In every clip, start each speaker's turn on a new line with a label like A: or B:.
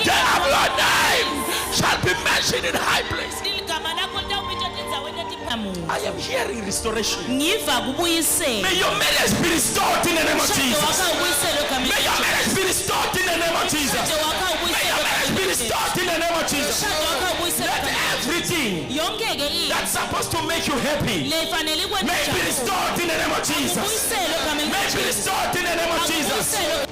A: Your name shall be mentioned in high places. I am hearing restoration. May your marriage be restored in the name of Jesus. May your marriage be restored in the name of Jesus. May your marriage be restored in the name of Jesus. Let everything that's supposed to make you happy may be restored in the name of Jesus. May be restored in the name of Jesus.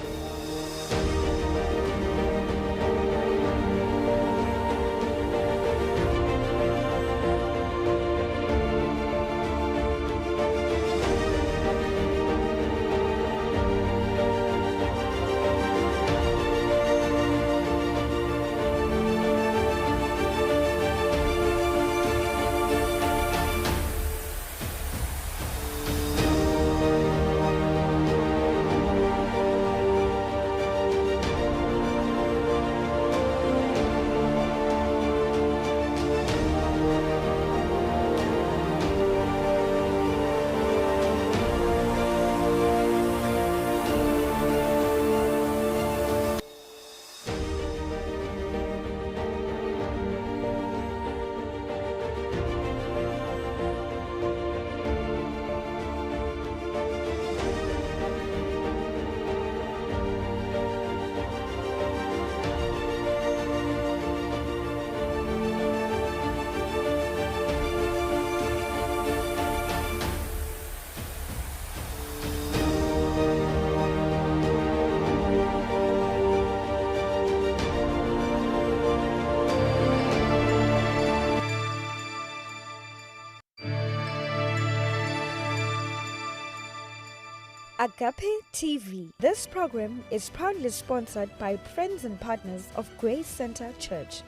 B: Agape TV. This program is proudly sponsored by friends and partners of Grace Center Church.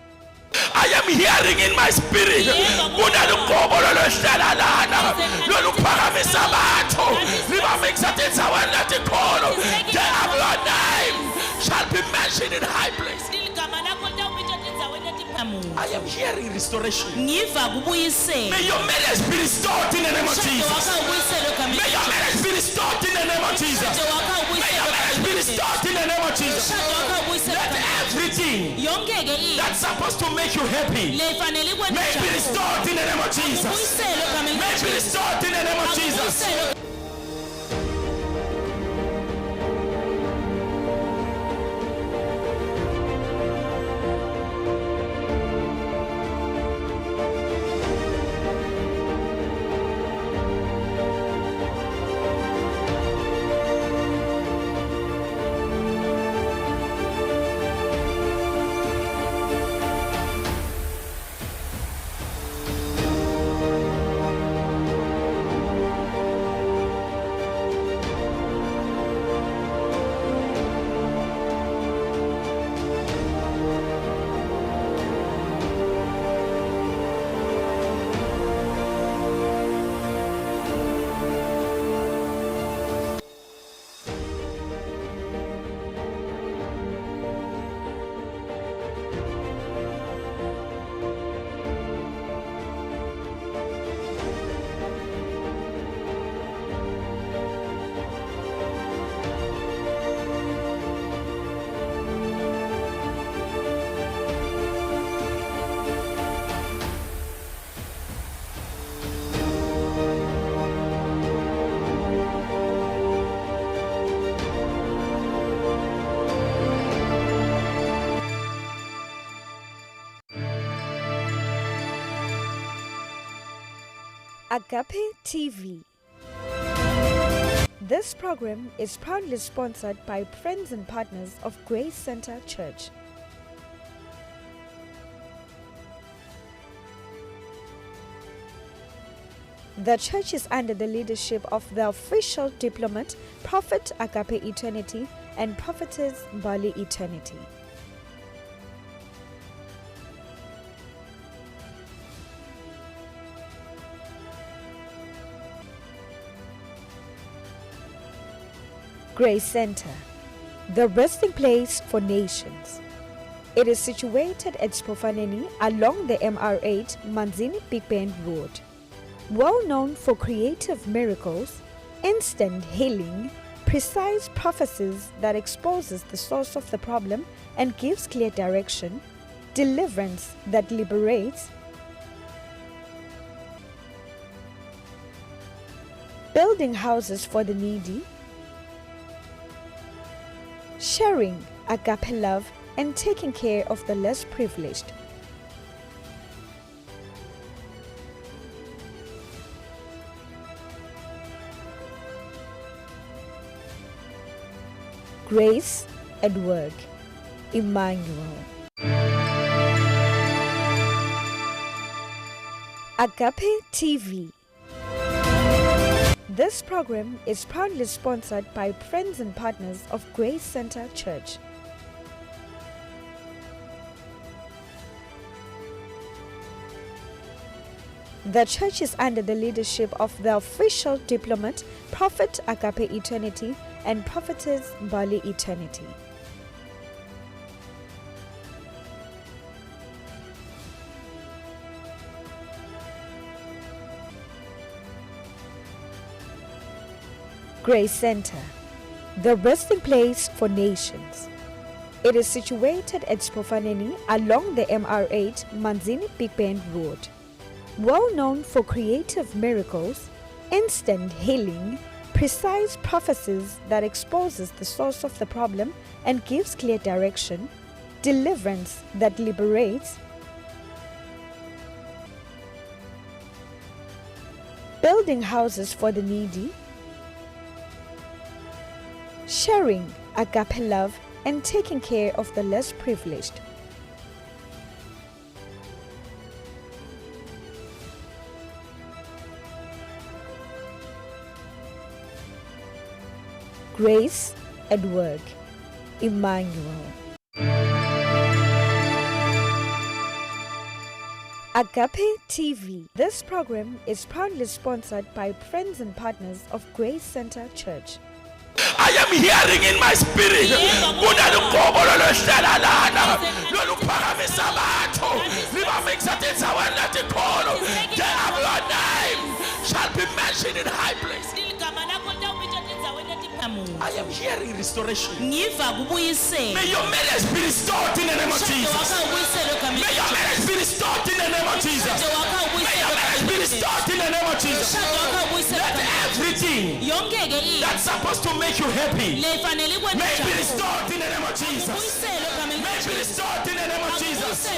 A: I am hearing in my spirit. Your name shall be mentioned in high places. I am hearing restoration. May your marriage be restored in the name of Jesus. May your marriage be restored in the name of Jesus. May your marriage be restored in the name of Jesus. Let everything that's supposed to make you happy may be restored in the name of Jesus. May be restored in the name of Jesus.
B: Agape TV. This program is proudly sponsored by friends and partners of Grace Center Church. The church is under the leadership of the official diplomat, Prophet Agape Eternity and Prophetess Bali Eternity. Grace Center, the resting place for nations. It is situated at Spofaneni along the MR8 Manzini Big Bend Road. Well known for creative miracles, instant healing, precise prophecies that exposes the source of the problem and gives clear direction, deliverance that liberates, building houses for the needy, sharing agape love and taking care of the less privileged. Grace at Work, Emmanuel. Agape TV. This program is proudly sponsored by friends and partners of Grace Center Church. The church is under the leadership of the official diplomat, Prophet Agape Eternity and Prophetess Bali Eternity. Grace Center, the resting place for nations. It is situated at Spofaneni along the MR8 Manzini Big Bend Road. Well known for creative miracles, instant healing, precise prophecies that exposes the source of the problem and gives clear direction, deliverance that liberates, building houses for the needy, sharing agape love and taking care of the less privileged. Grace at Work, Emmanuel. Agape TV. This program is proudly sponsored by friends and partners of Grace Center Church.
A: I am hearing in my spirit. Your name shall be mentioned in high places. I am hearing restoration. May your marriage be restored in the name of Jesus. May your marriage be restored in the name of Jesus. May your marriage be restored in the name of Jesus. Let everything that's supposed to make you happy may be restored in the name of Jesus. May be restored in the name of Jesus.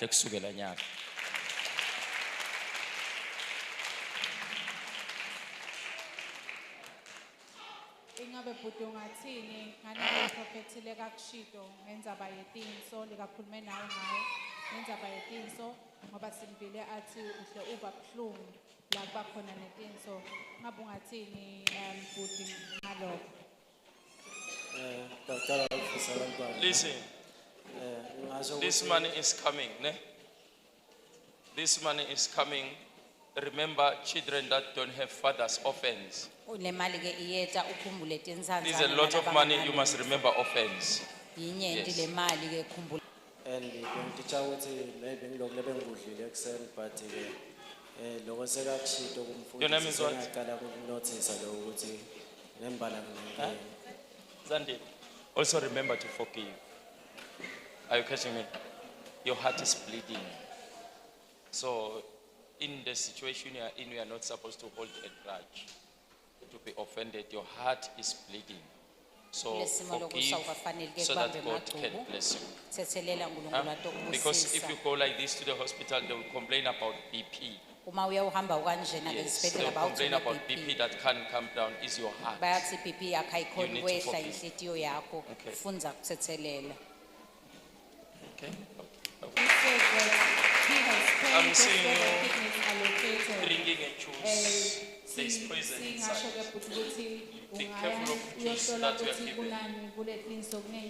A: Kusukela nyaka
C: ingabe bhuti ungathini ngane prophetile kakushito ngenzaba yetinso likakhulume nawe ngayo ngenzaba yetinso ngoba simpile athi uhle uba buhlungu la kuba khona netinso ngabe ungathini bhuti ngalokho
D: Listen, this money is coming. Ne? This money is coming. Remember, children that don't have fathers, orphans. There's a lot of money, you must remember orphans. Yes.
E: and bengititsha ukuthi maybe ngiloko lebengikudlile ekuseni but loko sekakushito
D: Your name is what?
E: ngiyaqala ukunothisa lo ukuthi ngembala nginenkinga.
D: Zandi, also remember to forgive. Are you catching me? Your heart is bleeding. So, in the situation you are in, you are not supposed to hold a grudge, to be offended. Your heart is bleeding. So, forgive so that God can bless you. Huh? Because if you go like this to the hospital, they will complain about BP. Yes, they will complain about BP that can't come down. Is your heart. You need to forgive. Okay.
C: He said that he has paid
D: I'm
C: just
D: seeing
C: where the
D: you
C: kidneys allocated.
D: drinking a juice. There is poison inside. Be careful of juice that you are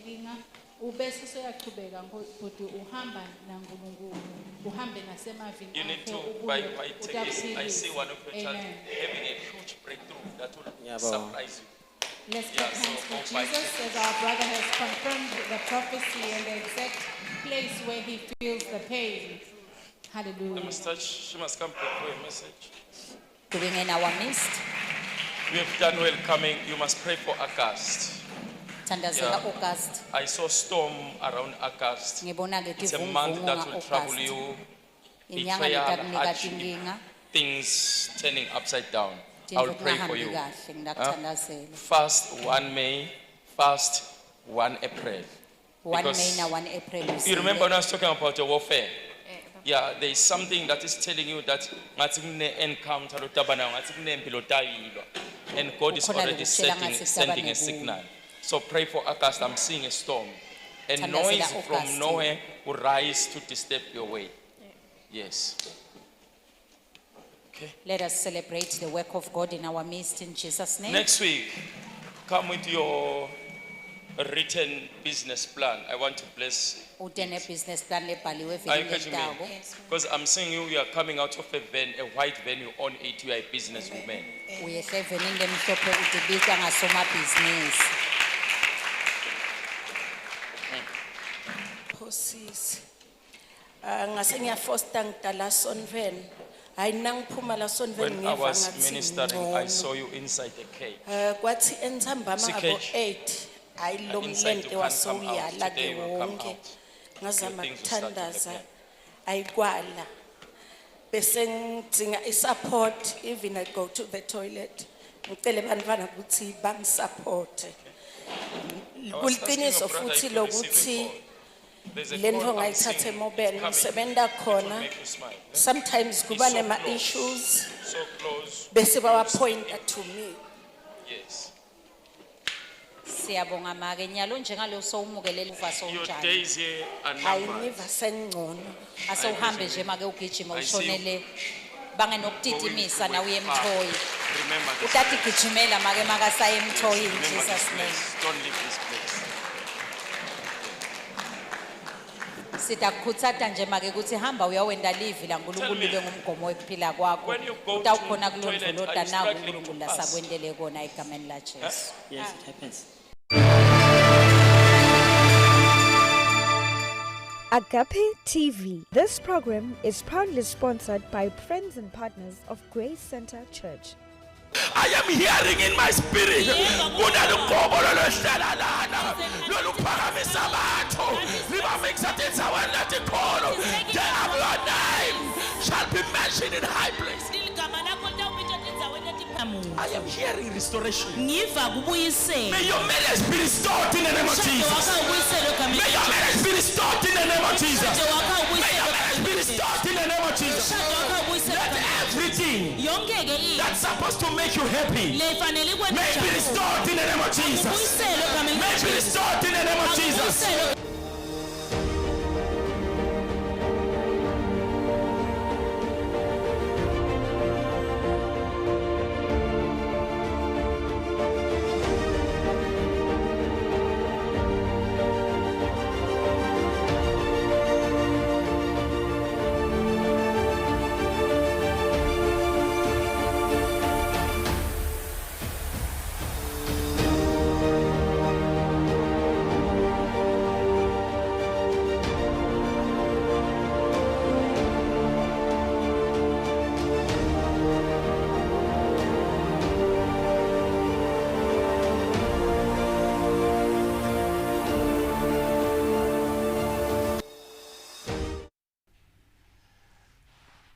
D: given.
C: ubese soyaqhubeka ngokuthi uhamba naNkulunkulu uhambe nasemavini
D: You need to buy white tickets. I see one of your child having a huge breakthrough that will surprise you.
C: Let's
D: Yeah,
C: clap hands
D: so
C: for
D: all five
C: Jesus as our brother has confirmed the prophecy and the exact place where he feels the pain. Hallelujah.
D: She must come back for a message.
F: Doing in our midst.
D: You have done well coming. You must pray for August.
F: Thandazela August.
D: I saw storm around August.
F: Ngibona ke
D: It's a month that will trouble
F: August.
D: you.
F: Inyanga
D: Betrayal,
F: letakunika
D: hardship,
F: tinkinga.
D: things turning upside down. I will
F: Tintfo
D: pray for
F: kungahambi
D: you.
F: kahle, ngiyakuthandazela.
D: Fast 1 May, fast 1 April.
F: 1
D: Because
F: May na 1 April.
D: you remember when I was talking about the warfare? Yeah, there is something that is telling you that ngathi kune encounter lotabana ngathi kunempi lotayilwa. And God is
F: Kukhona
D: already
F: lokuhlela ngathi
D: sending a
F: kutabane
D: signal. So pray for August. I'm seeing a storm. A
F: Thandazela
D: noise
F: August.
D: from nowhere will rise to disturb your way. Yes. Okay.
F: Let us celebrate the work of God in our midst in Jesus' name.
D: Next week, come with your written business plan. I want to bless.
F: Utene business plan lebhaliwe
D: Are you
F: vele
D: catching me?
F: letako.
D: Because I'm seeing you are coming out of a van, a white van, you own it, you are a businesswoman.
F: Uyehle evenini lemhlophe udibika ngasomabhizinisi.
G: Phosisi. Ngase ngiyafosta ngidala Sonven. Hayi nangiphuma la Sonven
D: When I
G: ngeva
D: was
G: ngathi
D: ministering, I
G: ngcono.
D: saw you inside the cave.
G: Kwathi enthambama ngabo
D: Sikheji.
G: 8 hayi lo
D: Inside you
G: mlente
D: can't come out.
G: wasowuyala
D: Today
G: ke
D: you will come
G: wonke.
D: out.
G: Ngazama
D: Your things will start to
G: ukuthandaza
D: happen.
G: ayikwala. Bese ngidinga isupport even I go to the toilet. Ngicela bantwana ukuthi bangisupport.
D: I was asking
G: Kuliqiniso
D: your brother
G: futhi
D: if you receive a
G: lokuthi
D: call. There's a
G: lento
D: call I'm
G: ngayithathe
D: seeing
G: emobile
D: coming.
G: ngisebenza
D: It will
G: khona.
D: make you smile.
G: Sometimes kuba
D: so
G: nema
D: close.
G: issues
D: So close.
G: bese bawapointa to me.
D: Yes.
F: Siyabonga make nyalo njengalo sowumukelele uva
D: Your
F: sonjani.
D: days here are
G: Hayi
D: numbered.
G: ngiva sengcono.
F: Ase uhambe nje make ugijima
D: I see you
F: ushonele bangenokutitimisa
D: Going
F: na uye
D: far.
F: emthoyi.
D: Remember this
F: Utati
D: place.
F: gijimela make makasaya emthoyi in
D: Remember this
F: Jesus name.
D: place. Don't leave this place.
F: Sitakukhutsata nje make ukuthi hamba uyawenda livi la
D: Tell
F: uNkulunkulu
D: me,
F: ube ngumgomo wokuphila kwakho.
D: when you go
F: Utawukhona
D: to toilet,
F: kulondoloda
D: are you
F: naku
D: struggling to
F: uNkulunkulu
D: pass?
F: asakwendele kona egameni la Jesu.
H: Yes, it happens.
B: Agape TV. This program is proudly sponsored by friends and partners of Grace Center Church.
A: I am hearing in my spirit. Kunalugobo loluhlala lana loluphakamisa abantu libamixa tindaweni letikhulu. Your name shall be mentioned in high places. I am hearing restoration.
I: ngiva kubuyisela
A: May your marriage be restored in the name of
I: umshado wakho
A: Jesus.
I: ubuyisele egameni
A: May your marriage be restored in the name of Jesus.
I: umshado wakho
A: May
I: ubuyisele
A: your marriage be restored in the name of Jesus.
I: umshado wakho ubuyisele
A: Let everything
I: yonke ke
A: that's supposed to make you happy
I: lefanele
A: may be restored in the name of Jesus.
I: ubuyisele egameni
A: May be restored in the name of Jesus.
I: ubuyisele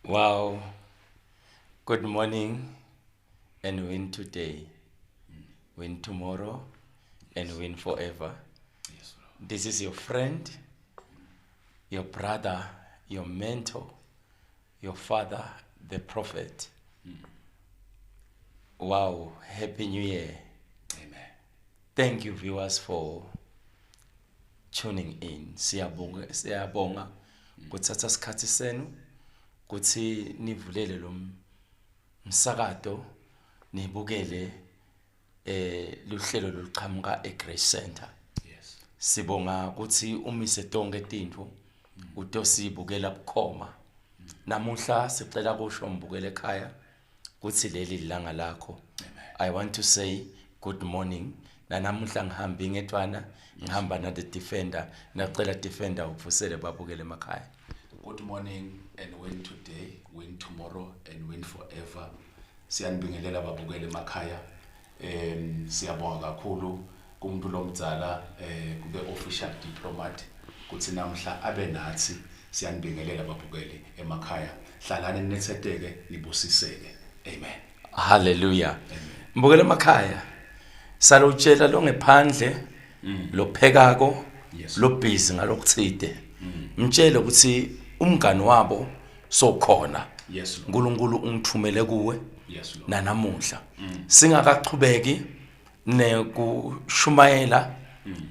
D: Wow. Good morning and win today. Win tomorrow and win forever.
A: Yes, Lord.
D: This is your friend, your brother, your mentor, your father, the prophet. Wow, Happy New Year.
A: Amen.
D: Thank you, viewers, for tuning in. Siyabonga kuthatha isikhathi senu kuthi nivulele lo msakazo nibukele luhlelo loluqhamuka eGrace Center.
A: Yes.
D: Sibonga ukuthi umise tonke tintfo utosibukela bukhoma. Namuhla sicela kusho mbukele ekhaya kuthi leli langa lakho. I want to say good morning. Namuhla ngihambi ngedwana ngihamba na the defender nacela defender uvusele babukele emakhaya.
A: Good morning and win today, win tomorrow and win forever. Siyanibingelela babukele emakhaya. Siyabonga kakhulu kumuntu lomdzala kube official diplomat kuthi namhla abe nathi siyanibingelela babukele emakhaya. Hlalani ninetheteke nibusiseke. Amen.
D: Hallelujah. Mbukele emakhaya. Salutshela lo ngephandle lo phekako lo busy ngalokuthide. Mtshele ukuthi umngani wabo sokhona.
A: Yes, Lord.
D: uNkulunkulu ungithumele kuwe.
A: Yes, Lord.
D: Nanamuhla singakaqhubeki nekushumayela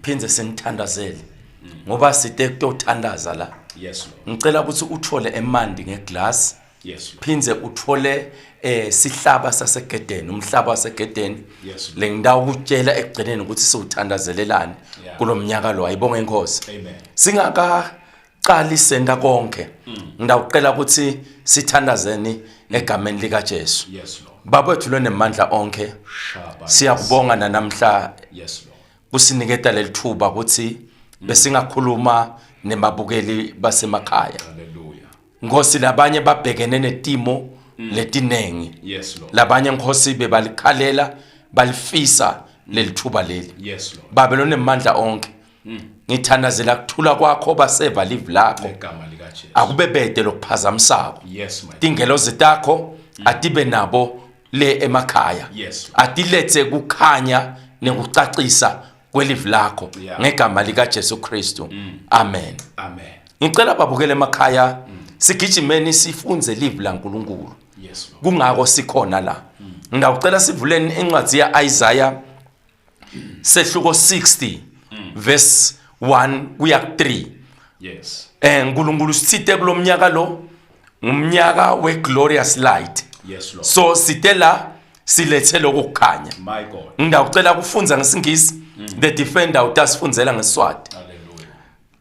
D: phinze senithandazele ngoba site kutothandaza la.
A: Yes, Lord.
D: Ngicela ukuthi uthole emandi ngeglass.
A: Yes, Lord.
D: Phinze uthole sihlaba sasegedeni umhlaba wasegedeni.
A: Yes, Lord.
D: Lengindawo ukutshela ekugcineni ukuthi siwuthandazelelani
A: Yeah.
D: kulomnyaka lo ayibonge inkosi.
A: Amen.
D: Singakaqali senda konke ngidawucela ukuthi sithandazeni egameni lika Jesu.
A: Yes, Lord.
D: Baba wethu lonemandla onke
A: Shaba.
D: siyakubonga namhla
A: Yes, Lord.
D: kusiniketa lelithuba ukuthi besingakhuluma nemabukeli basemakhaya.
A: Hallelujah.
D: Ngosi labanye babhekene netimo letinengi.
A: Yes, Lord.
D: Labanye ngosi bebalikhalela balifisa lelithuba leli.
A: Yes, Lord.
D: Babelone emandla onke. Ngithandazela kuthula kwakho baseva live lakho.
A: Egama lika Jesu.
D: Akube bede lokuphazamisako.
A: Yes, my.
D: Tingelo zitakho atibe nabo le emakhaya.
A: Yes.
D: Atilethe kukhanya nekucacisa kwelive lakho
A: Yeah.
D: ngegama lika Jesu Kristu. Amen.
A: Amen.
D: Ngicela babukele emakhaya sigijimeni sifunze live laNkulunkulu.
A: Yes, Lord.
D: Kungako sikhona la. Ngiyacela sivuleni incwadi ya Isaiah sehluko 60 verse 1 kuya 3.
A: Yes.
D: Nkulunkulu sithite kulomnyaka lo ngumnyaka we glorious light.
A: Yes, Lord.
D: So sitela silethe lokukhanya.
A: My God.
D: Ngiyacela kufunza ngesingisi the defender utasifunzela ngeSwati.
A: Hallelujah.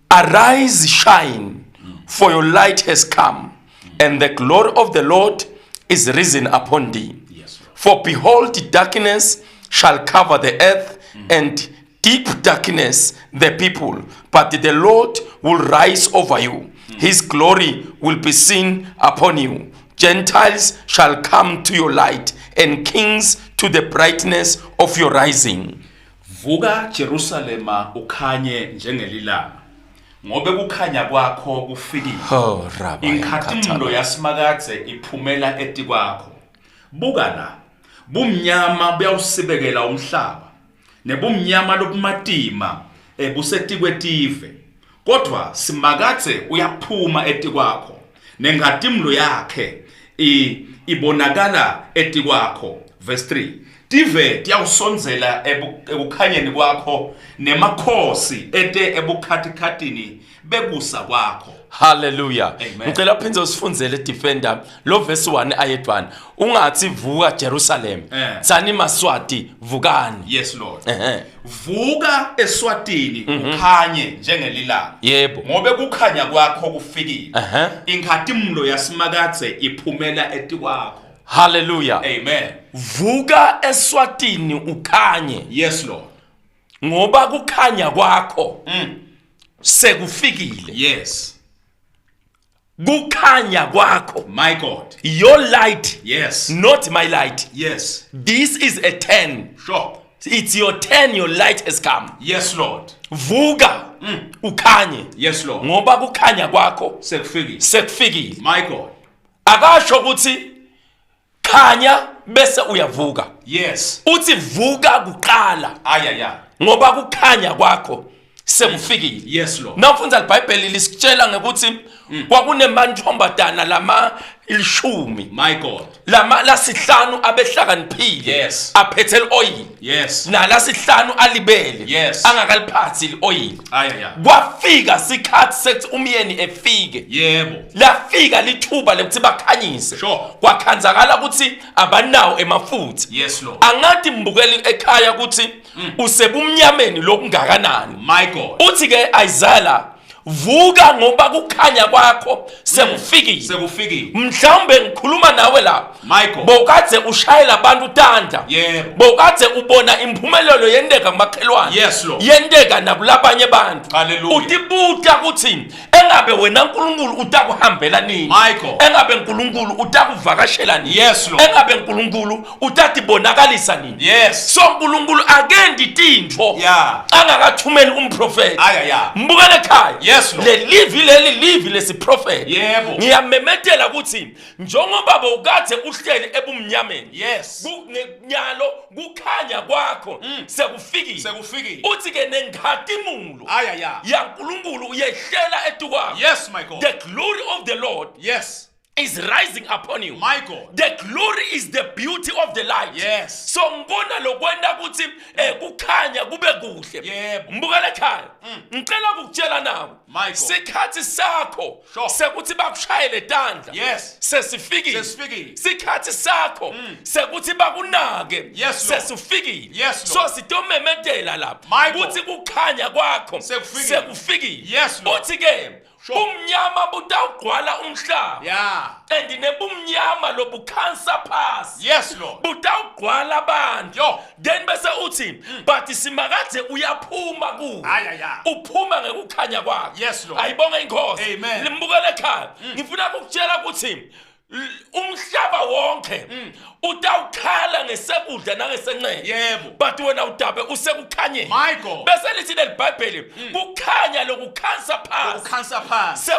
D: Arise, shine, for your light has come, and the glory of the Lord is risen upon thee.
A: Yes, Lord.
D: For behold, darkness shall cover the earth, and deep darkness the people. But the Lord will rise over you. His glory will be seen upon you. Gentiles shall come to your light, and kings to the brightness of your rising.
A: Vuka Jerusalema ukhanye njengelilanga. Ngobe kukhanya kwakho kufikile.
D: Oh, Rabbi.
A: Inkhathimlo yasimakadze iphumela eti kwakho. Buka la. Bumnyama buyawusibekela umhlaba. Nebumnyama lobumatima buseti kwetive. Kodwa simakadze uyaphuma eti kwakho. Nengatimlo yakhe ibonakala eti kwakho. Verse 3. Tive tiyawusonzela ekukhanyeni kwakho nemakhosi ete ebukhatikhatini bebusa kwakho.
D: Hallelujah.
A: Amen.
D: Ngicela phinze usifunzele defender lo verse 1 ayedwana. Ungathi vuka Jerusalem. Tsani maswati vukani.
A: Yes, Lord.
D: Vuka
A: Eswatini ukhanye njengelilanga.
D: Yebo.
A: Ngobe kukhanya kwakho kufikile. Inkhathimlo yasimakadze iphumela eti kwakho.
D: Hallelujah.
A: Amen.
D: Vuka Eswatini ukhanye.
A: Yes, Lord.
D: Ngoba kukhanya kwakho sekufikile.
A: Yes.
D: Kukhanya kwakho.
A: My God.
D: Your light.
A: Yes.
D: Not my light.
A: Yes.
D: This is a 10.
A: Sure.
D: It's your 10, your light has come.
A: Yes, Lord.
D: Vuka ukhanye.
A: Yes, Lord.
D: Ngoba kukhanya kwakho
A: Sekufikile.
D: sekufikile.
A: My God.
D: akasho ukuthi khanya bese uyavuka.
A: Yes.
D: Uthi vuka kuqala
A: Ayaya.
D: ngoba kukhanya kwakho sekufikile.
A: Yes, Lord.
D: Nawufunza iBhayibheli lisitshela ngekuthi kwakunemantombazana lama 10.
A: My God.
D: Lama lasihlanu abehlakaniphile.
A: Yes.
D: Aphethe oil.
A: Yes.
D: Nalasihlanu alibele.
A: Yes.
D: Angakaliphathi oil.
A: Ayaya.
D: Kwafika sikhathi sethi umyeni efike.
A: Yebo.
D: Lafika lithuba lokuthi bakhanyise.
A: Sure.
D: Kwakhanzakala ukuthi abanawo emafutha.
A: Yes, Lord.
D: Angathi mbukeli ekhaya ukuthi usebumnyameni lokungakanani.
A: My God.
D: Uthi ke Isaiah vuka ngoba kukhanya kwakho sekufikile.
A: Sekufikile.
D: Mhlawumbe ngikhuluma nawe la.
A: Michael.
D: Bokade ushayela abantu tanda.
A: Yebo.
D: Bokade ubona impumelelo yendeka kumakhelwane.
A: Yes, Lord.
D: Yendeka nakulabanye abantu.
A: Hallelujah.
D: Utibuta ukuthi engabe wena uNkulunkulu utakuhambela nini?
A: Michael.
D: Engabe uNkulunkulu utakuvakashela nini?
A: Yes, Lord.
D: Engabe uNkulunkulu utatibonakalisa nini?
A: Yes.
D: So uNkulunkulu akendi tintfo.
A: Yeah.
D: Angakathumeli umprofeti.
A: Ayaya.
D: Mbukele ekhaya.
A: Yes, Lord.
D: Leli livi lesiprofeti.
A: Yebo.
D: Ngiyamemetela ukuthi njengoba bowukade uhleli ebumnyameni.
A: Yes.
D: Kunyalo kukhanya kwakho sekufikile.
A: Sekufikile.
D: Uthi ke nenkhatimulo
A: Ayaya.
D: yaNkulunkulu uyehlela etukwakho.
A: Yes, my God.
D: The glory of the Lord
A: Yes.
D: is rising upon you.
A: My God.
D: The glory is the beauty of the light.
A: Yes.
D: So ngibona lokwenda ukuthi kukhanya kube kuhle.
A: Yebo.
D: Mbukele ekhaya. Ngicela ukutshela nawe.
A: Michael.
D: Sikhathi sakho
A: Sure.
D: sekuthi bakushayele tandla.
A: Yes.
D: Sesifikile.
A: Sesifikile.
D: Sikhathi sakho sekuthi bakunake.
A: Yes, Lord.
D: Sesifikile.
A: Yes,
D: So
A: Lord.
D: sitomemetela lapha.
A: Michael.
D: Kuthi kukhanya kwakho
A: Sekufikile.
D: sekufikile.
A: Yes, Lord.
D: Uthi ke
A: Sure.
D: umnyama butawugcwala umhlaba.
A: Yeah.
D: And nebumnyama lobukhansa phasi.
A: Yes, Lord.
D: Butawugcwala abantu.
A: Yo.
D: Then bese uthi but simakade uyaphuma ku.
A: Ayaya.
D: Uphuma ngekukhanya kwakho.
A: Yes, Lord.
D: Ayibonga inkosi.
A: Amen.
D: Limbukele ekhaya. Ngifuna ukutshela ukuthi umhlaba wonke utawukhala ngesekudla nangesenxele.
A: Yebo.
D: But wena udabe usekukhanyeni.
A: Michael.
D: Bese lithi leBhayibheli kukhanya lokukhansa phasi.
A: Cancer pass.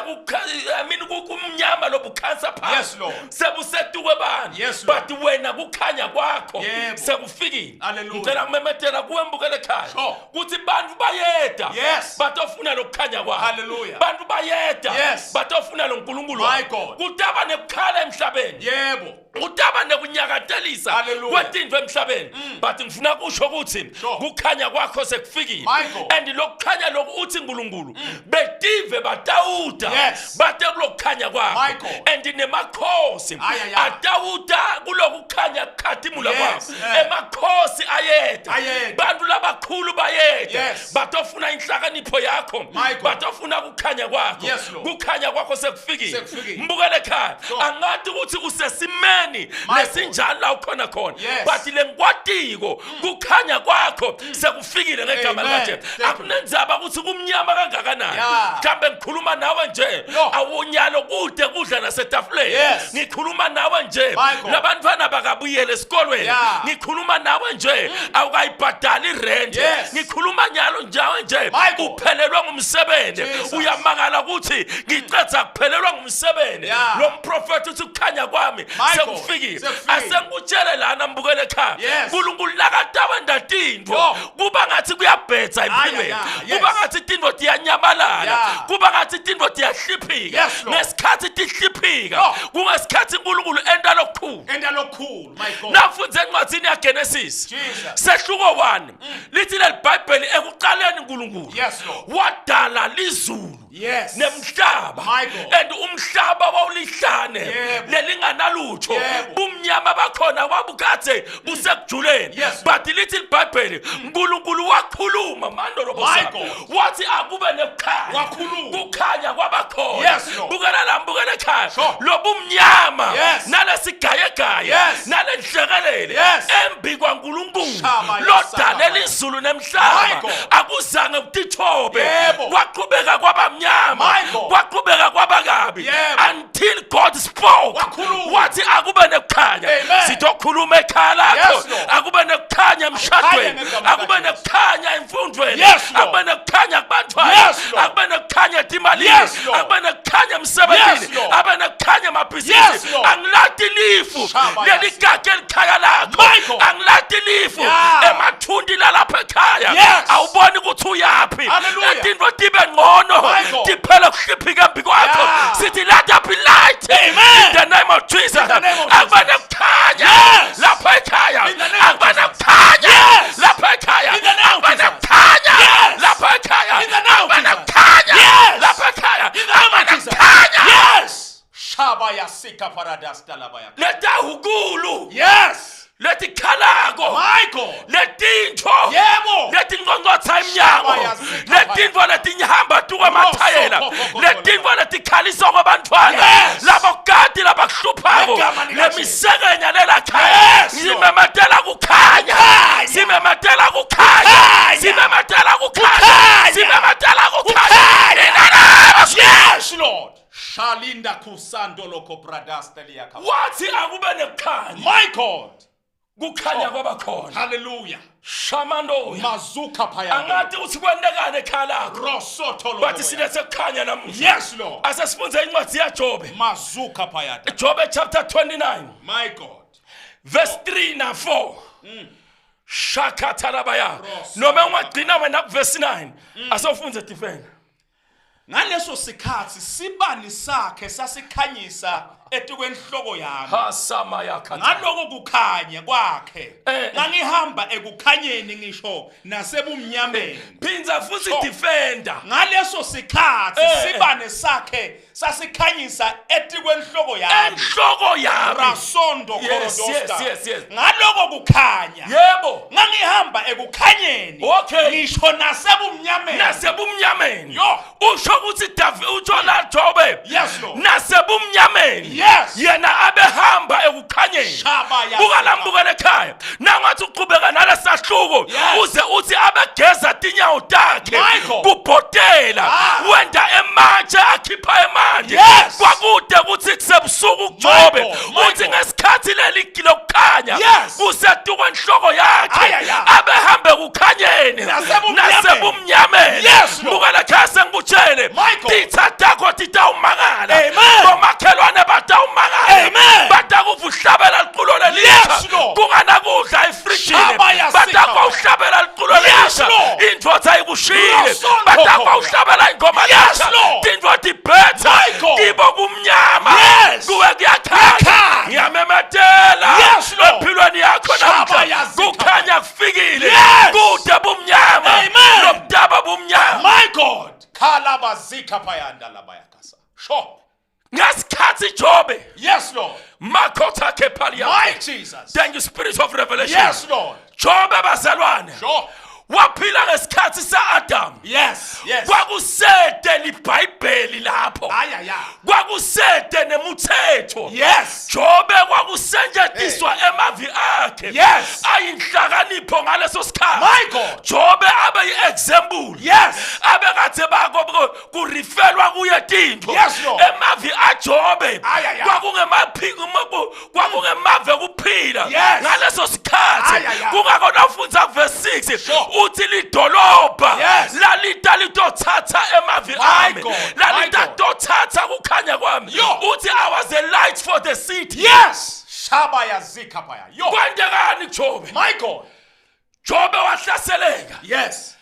D: Kumnyama lobukhansa phasi.
A: Yes, Lord.
D: Sebusetuke bani.
A: Yes, Lord.
D: But wena kukhanya kwakho
A: Yebo.
D: sekufikile.
A: Hallelujah.
D: Ngicela kumemetela kuwe mbukele ekhaya.
A: Sure.
D: Kuthi bantu bayeda.
A: Yes.
D: Batofuna lokukhanya kwakho.
A: Hallelujah.
D: Bantu bayeda.
A: Yes.
D: Batofuna loNkulunkulu.
A: My God.
D: Kutaba nekukhala emhlabeni.
A: Yebo.
D: Utaba nekunyakatelisa
A: Hallelujah.
D: kwetintfo emhlabeni. But ngifuna kusho ukuthi
A: Sure.
D: kukhanya kwakho sekufikile.
A: Michael.
D: And lokukhanya lokhu uthi uNkulunkulu betive batawuda
A: Yes.
D: bate kulokukhanya kwakho.
A: Michael.
D: And nemakhosi
A: Ayaya.
D: atawuda kulokukhanya kukhazimula
A: Yes,
D: kwakho.
A: eh.
D: Emakhosi ayeda.
A: Ayeda.
D: Bantu labakhulu bayeda.
A: Yes.
D: Batofuna inhlakanipho yakho.
A: Michael.
D: Batofuna kukhanya kwakho.
A: Yes, Lord.
D: Kukhanya kwakho sekufikile.
A: Sekufikile.
D: Mbukele ekhaya.
A: Sure.
D: Angathi ukuthi usesimeni lesinjalo la ukhona khona.
A: Yes.
D: But lenkwatiko kukhanya kwakho sekufikile ngegama
A: Amen.
D: likaJesu.
A: Thank you.
D: Akunenzaba ukuthi kumnyama kangakanani.
A: Yeah.
D: Mhlambe ngikhuluma nawe nje.
A: No.
D: Awunyalo kude kudla nasetafuleni.
A: Yes.
D: Ngikhuluma nawe nje.
A: Michael.
D: Labantwana bakabuyele esikolweni.
A: Yeah.
D: Ngikhuluma nawe nje. Awukayibhadali irent.
A: Yes.
D: Ngikhuluma nyalo njawe nje.
A: Michael.
D: Uphelelwa ngumsebenzi.
A: Jesus.
D: Uyamangala ukuthi ngicetha kuphelelwa ngumsebenzi.
A: Yeah.
D: Lo mprofeti uthi kukhanya kwami
A: Michael.
D: sekufikile.
A: Sekufikile.
D: Asengikutshele lana mbukele ekhaya.
A: Yes.
D: uNkulunkulu nakatawenda tintfo.
A: Yo.
D: Kuba ngathi kuyabhetha empilweni.
A: Yes.
D: Kuba ngathi tintfo tiyanyamalala.
A: Yeah.
D: Kuba ngathi tintfo tiyahliphika.
A: Yes, Lord.
D: Ngesikhathi tihliphika.
A: Yo.
D: Kungesikhathi uNkulunkulu enta lokukhulu.
A: And they're not cool, my God.
D: Nafunze encwadzini yaGenesis.
A: Jesus.
D: Sehluko 1. Lithi leBhayibheli ekuqaleni uNkulunkulu
A: Yes, Lord.
D: wadala lizulu.
A: Yes.
D: Nemhlaba.
A: My God.
D: And umhlaba wawulihlane
A: Yebo.
D: lelinganalutho.
A: Yebo.
D: Umnyama bakhona wabukade busekujuleni.
A: Yes.
D: But lithi iBhayibheli uNkulunkulu wakhuluma mandolo
A: My
D: bosana.
A: God.
D: Wathi akube nebukhanya.
A: Wakhuluma.
D: Kukhanya kwabakhona.
A: Yes, Lord.
D: Bukela la mbukela ekhaya.
A: Sure.
D: Lobumnyama.
A: Yes.
D: Nalesigayegaya.
A: Yes.
D: Nalenhlekelele.
A: Yes.
D: Embi kwaNkulunkulu.
A: Shama
D: Lodalela
A: yasaba.
D: izulu
A: My
D: nemhlaba.
A: God.
D: Akuzange kutithobe.
A: Yebo.
D: Kwaqhubeka kwabamnyama.
A: My God.
D: Kwaqhubeka kwabakabi.
A: Yebo.
D: Until God spoke.
A: Wakhuluma.
D: Wathi akube nekukhanya.
A: Amen.
D: Sitokhuluma ekhaya lakho.
A: Yes, Lord.
D: Akube nekukhanya emhlabeni. emshadweni
A: ngegama
D: akube
A: likaJesu.
D: nekukhanya emfundweni
A: Yes, Lord.
D: akube nekukhanya kubantwana
A: Yes, Lord.
D: akube nekukhanya etimalini
A: Yes, Lord.
D: akube nekukhanya emsebenzini
A: Yes, Lord.
D: akube nekukhanya
A: Yes,
D: emabhizinisi
A: Lord.
D: angilati lifu
A: Shaba
D: leligage elikhaya lakho
A: Michael.
D: angilati lifu
A: Yeah.
D: emathundi lalapha ekhaya
A: Yes.
D: awuboni ukuthi uyaphi
A: Hallelujah.
D: etintfo tibe ngcono
A: Michael.
D: tiphele kuhliphika embi kwakho
A: Yeah.
D: sithi let there be light
A: Amen.
D: in the name of Jesus
A: In the name of
D: akube
A: Jesus.
D: nekukhanya
A: Yes.
D: lapha ekhaya
A: In the name of
D: akube
A: Jesus.
D: nekukhanya
A: Yes.
D: lapha ekhaya
A: In the name of
D: akube
A: Jesus.
D: nekukhanya
A: Yes.
D: lapha ekhaya
A: In the name of
D: akube
A: Jesus.
D: nekukhanya
A: Yes.
D: lapha ekhaya
A: In the name of
D: akube
A: Jesus.
D: nekukhanya
A: Yes. Shaba yasika paradasta labaya.
D: letahukulu
A: Yes.
D: letikhalako
A: Michael.
D: letintfo
A: Yebo.
D: letinqonqotsa emnyango
A: Shaba yazika
D: letintfo letihamba tuka mathayela
A: Rosso,
D: letintfo letikhalisa kwabantfwana
A: Yes.
D: labokati labakuhluphako
A: Ngegama likaJesu.
D: lemisekenya lelakhaya
A: Yes, Lord.
D: simemetela kukhanya
A: Kukhanya.
D: simemetela kukhanya
A: Kukhanya.
D: simemetela kukhanya
A: Kukhanya.
D: simemetela kukhanya
A: Kukhanya.
D: In the name of Jesus.
A: Yes, Lord. Shalinda kusando loko pradasta liyaka.
D: wathi akube nekukhanya
A: My God.
D: kukhanya kwabakhona
A: Hallelujah.
D: shamando
A: Mazuka payanda.
D: angathi uthi kwendekane ekhaya lakho
A: Rosoto
D: bathi
A: loko.
D: silethe kukhanya namuhla
A: Yes, Lord.
D: asesifunze incwadi yaJobe
A: Mazuka payanda.
D: Jobe chapter 29
A: My God.
D: verse 3 na 4 shakatarabaya
A: Rosso.
D: noma ungagcina wena kuverse 9 asofunze defend
A: Ngaleso sikhathi sibani sakhe sasikhanyisa etikwenhloko yami.
D: hasama yakha
A: Ngaloko kukhanya kwakhe
D: Eh.
A: ngangihamba ekukhanyeni ngisho nasebumnyameni.
D: phinza futhi
A: Sure.
D: defender
A: Ngaleso sikhathi
D: Eh.
A: sibane sakhe sasikhanyisa etikwenhloko yami.
D: enhloko yami
A: Rasondo
D: Yes,
A: korodosta.
D: yes.
A: Ngaloko kukhanya
D: yebo
A: ngangihamba ekukhanyeni
D: Okay.
A: ngisho nasebumnyameni.
D: nasebumnyameni
A: Yo.
D: usho ukuthi David utsho la Jobe
A: Yes, Lord.
D: nasebumnyameni
A: Yes.
D: yena abehamba ekukhanyeni
A: Shaba ya.
D: buka lambukela ekhaya nangathi uqhubeka nalesahluko
A: Yes.
D: uze uthi abegeza tinyawo takhe
A: Michael.
D: kubhotela
A: Ah.
D: wenda ematshe akhipha emanti
A: Yes.
D: kwakude kuthi kusebusuku kuJobe
A: Michael.
D: uthi ngesikhathi leli lokukhanya
A: Yes.
D: kusetukwenhloko yakhe
A: Ayaya.
D: abehambe kukhanyeni
A: Nasebumnyameni.
D: nasebumnyameni
A: Yes, Lord.
D: bukela ekhaya sengikutshele
A: Michael.
D: titha takho titawumakala
A: Amen.
D: bomakhelwane batawumakala
A: Amen.
D: batakuvuhlabela liqulo
A: Yes,
D: lelisha
A: Lord.
D: kunganakudla efrijini
A: Shaba yasika.
D: batakwawuhlabela liqulo
A: Yes,
D: lelisha
A: Lord.
D: intfo ayikushile
A: Rasondo
D: batakwawuhlabela ingoma
A: Yes,
D: lelisha
A: Lord.
D: tintfo tibhetha
A: Michael.
D: kibo kumnyama
A: Yes.
D: kuwe kuyakhanya
A: Kuyakhanya.
D: ngiyamemetela
A: Yes, Lord.
D: empilweni yakho
A: Shaba
D: namhla
A: yazika.
D: kukhanya kufikile
A: Yes.
D: kude bumnyama
A: Amen.
D: nobudaba bumnyama
A: My God. Kalabazika payanda labayakasa. Sure.
D: ngesikhathi Jobe
A: Yes, Lord.
D: makhotha kepalia
A: My Jesus.
D: thank you spirit of revelation
A: Yes, Lord.
D: Jobe bazalwane
A: Sure.
D: waphila ngesikhathi sa-Adam
A: Yes. Yes.
D: kwakusede libhayibheli lapho
A: Ayaya.
D: kwakusede nemuthetho
A: Yes.
D: Jobe kwakusetshenziswa emavi akhe
A: Yes.
D: ayinhlakanipho ngaleso sikhathi
A: My God.
D: Jobe abe yi-example
A: Yes.
D: abekade bako kurifelwa kuye tintfo
A: Yes, Lord.
D: emavi aJobe
A: Ayaya.
D: kwakungemave kuphila
A: Yes.
D: ngaleso sikhathi
A: Ayaya.
D: kungakona ufundza kuverse 6
A: Sure.
D: uthi lidolobha
A: Yes.
D: lalita litothatha emavi
A: My
D: ami
A: God,
D: lalita
A: my God.
D: tothatha kukhanya kwami
A: Yo.
D: uthi I was a light for the city
A: Yes. Shaba yazika paya. Yo.
D: kwendekani Jobe
A: My God.
D: Jobe wahlaseleka
A: Yes.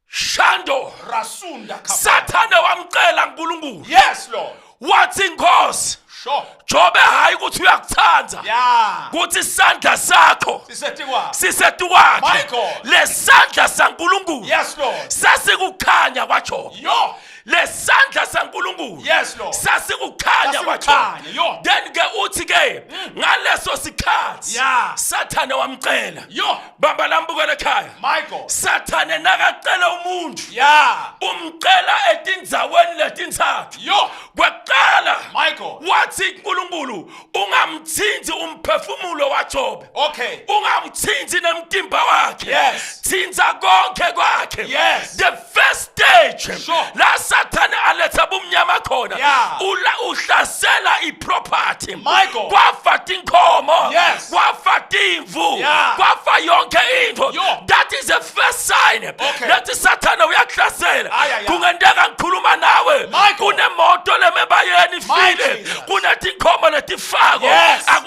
D: shando
A: Rasunda kapaya.
D: sathane wamcela uNkulunkulu
A: Yes, Lord.
D: wathi inkosi
A: Sure.
D: Jobe hayi ukuthi uyakuthanza
A: Yeah.
D: kuthi isandla sakho
A: Sisethi kwa.
D: sisetukwakhe
A: Michael.
D: lesandla saNkulunkulu
A: Yes, Lord.
D: sasikukhanya kwaJobe
A: Yo.
D: lesandla saNkulunkulu
A: Yes, Lord.
D: sasikukhanya kwaJobe
A: Sasikukhanya, yo.
D: then ke uthi ke ngaleso sikhathi
A: Yeah.
D: sathane wamcela
A: Yo.
D: bamba lambukela ekhaya
A: Michael.
D: sathane nakacela umuntu
A: Yeah.
D: umcela etindzaweni letintsathu
A: Yo.
D: kwaqala
A: Michael.
D: wathi uNkulunkulu ungamthinzi umphefumulo waJobe
A: Okay.
D: ungamthinzi nemtimba wakhe
A: Yes.
D: thinza konke kwakhe
A: Yes.
D: the first stage
A: Sure.
D: la sathane aletha bumnyama khona
A: Yeah.
D: uhlasela iproperty
A: Michael.
D: kwafa tinkhomo
A: Yes.
D: kwafa timvu
A: Yeah.
D: kwafa yonke into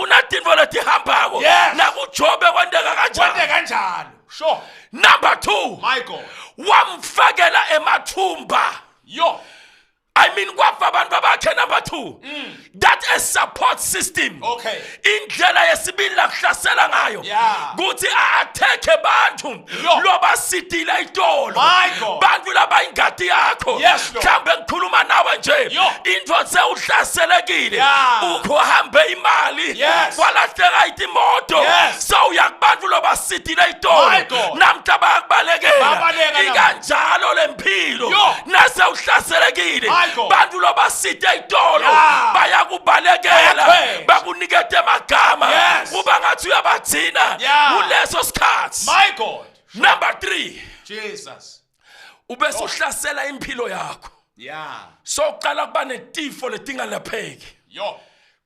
A: nakunatinto letihambako
H: Yes.
A: nakuJobe kwenteka kanjani.
H: Kwente kanjalo. Sure.
A: Number 2,
H: My God.
A: wamfakela emathumba.
H: Yo.
A: I mean, kwafa abantu bakhe. Number 2, that a support system.
H: Okay.
A: Indlela yesibili la kuhlasela ngayo
H: Yeah.
A: kuthi attack bantu
H: Yo.
A: loba sitile itolo.
H: My God.
A: Bantu laba ingadi yakho.
H: Yes, Lord.
A: Mhlambe ngikhuluma nawe nje.
H: Yo.
A: Into sewuhlaselekile.
H: Yeah.
A: Ukho hambe imali.
H: Yes.
A: Kwalahleka imoto.
H: Yes.
A: Sawuya kubantu loba sitile itolo.
H: My God.
A: Namhla bayakubalekela.
H: Bayabaleka nama.
A: Ikanjalo lempilo.
H: Yo.
A: Nase uhlaselekile.
H: My God.
A: Bantu loba sitile itolo.
H: Yeah.
A: Bayakubalekela.
H: Bayakhweza.
A: Bakunikete amagama.
H: Yes.
A: Kuba ngathi uyabagcina.
H: Yeah.
A: Kuleso sikhathi.
H: My God.
A: Number 3,
H: Jesus.
A: ubese uhlasela impilo yakho.
H: Yeah.
A: So uqala kuba netifo letingalapheki.
H: Yo.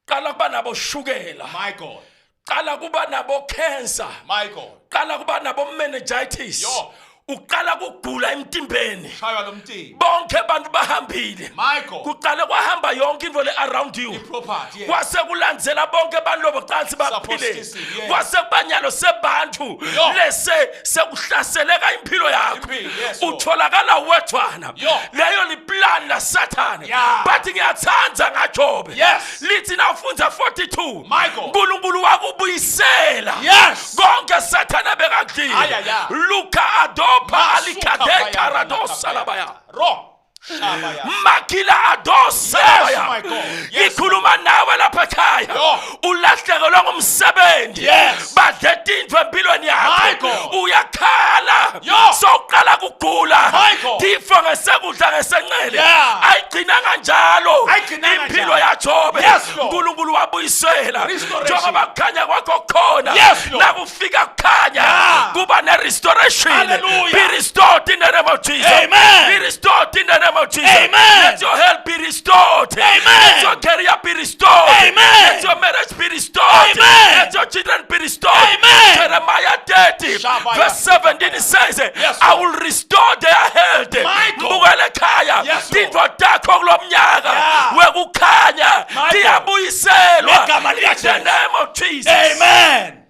A: Qala kuba nabo shukela.
H: My God.
A: Qala kuba nabo cancer.
H: My God.
A: Qala kuba nabo meningitis.
H: Yo.
A: Uqala kugula emtimbeni.
H: Shaywa lo mti.
A: Bonke abantu bahambile.
H: My God.
A: Kuqala kwahamba yonke into le around you.
H: Property. Yes.
A: Kwase kulandzela bonke abantu lobocansi baphile.
H: Supposed, yes.
A: Kwase kubanyalo sebantu
H: Yo.
A: lese sekuhlaseleka impilo yakho.
H: Impilo, yes, Lord.
A: Utholakala wethwana.
H: Yo.
A: Leyo liplan la Satan.
H: Yeah.
A: But ngiyathandza ngaJobe.
H: Yes.
A: Lithi nafunza 42.
H: My God.
A: uNkulunkulu wakubuyisela.
H: Yes.
A: Konke Satan abekakudlile.
H: Ay, ay, ay.
A: Luka adopa
H: Masuka
A: alikade
H: baya,
A: karadosa
H: baya.
A: labaya.
H: Ro. Shabaya.
A: Makila adosa
H: Yes,
A: labaya.
H: my God. Yes,
A: Ngikhuluma nawe lapha ekhaya.
H: Yo.
A: Ulahlekelwa ngumsebenzi.
H: Yes.
A: Badle tintfo empilweni
H: My
A: yakho.
H: God.
A: Uyakhala.
H: Yo.
A: Sowuqala kugula.
H: My God.
A: Tifo ngesekudla ngesenqele.
H: Yeah.
A: Ayigcinanga njalo.
H: Ayigcinanga
A: Impilo
H: njalo.
A: yaJobe.
H: Yes, Lord.
A: uNkulunkulu wabuyisela.
H: Restoration.
A: Njengoba kukhanya kwakho khona.
H: Yes, Lord.
A: Nakufika kukhanya.
H: Yeah.
A: Kuba ne-restoration.
H: Hallelujah.
A: Be restored in the name of Jesus.
H: Amen.
A: Be restored in the name of Jesus.
H: Amen.
A: Let your health be restored.
H: Amen.
A: Let your career be restored.
H: Amen.
A: Let your marriage be restored.
H: Amen.
A: Let your children be restored.
H: Amen.
A: Jeremiah 30
H: Shabaya.
A: verse 17 it says,
H: Yes,
A: I
H: Lord.
A: will restore their health.
H: My God.
A: Mbukele ekhaya.
H: Yes, Lord.
A: Tintfo takho kulo mnyaka
H: Yeah.
A: wekukhanya
H: My God.
A: tiyabuyiselwa
H: Ngegama
A: in
H: lika
A: the
H: Jesu.
A: name of Jesus.
H: Amen.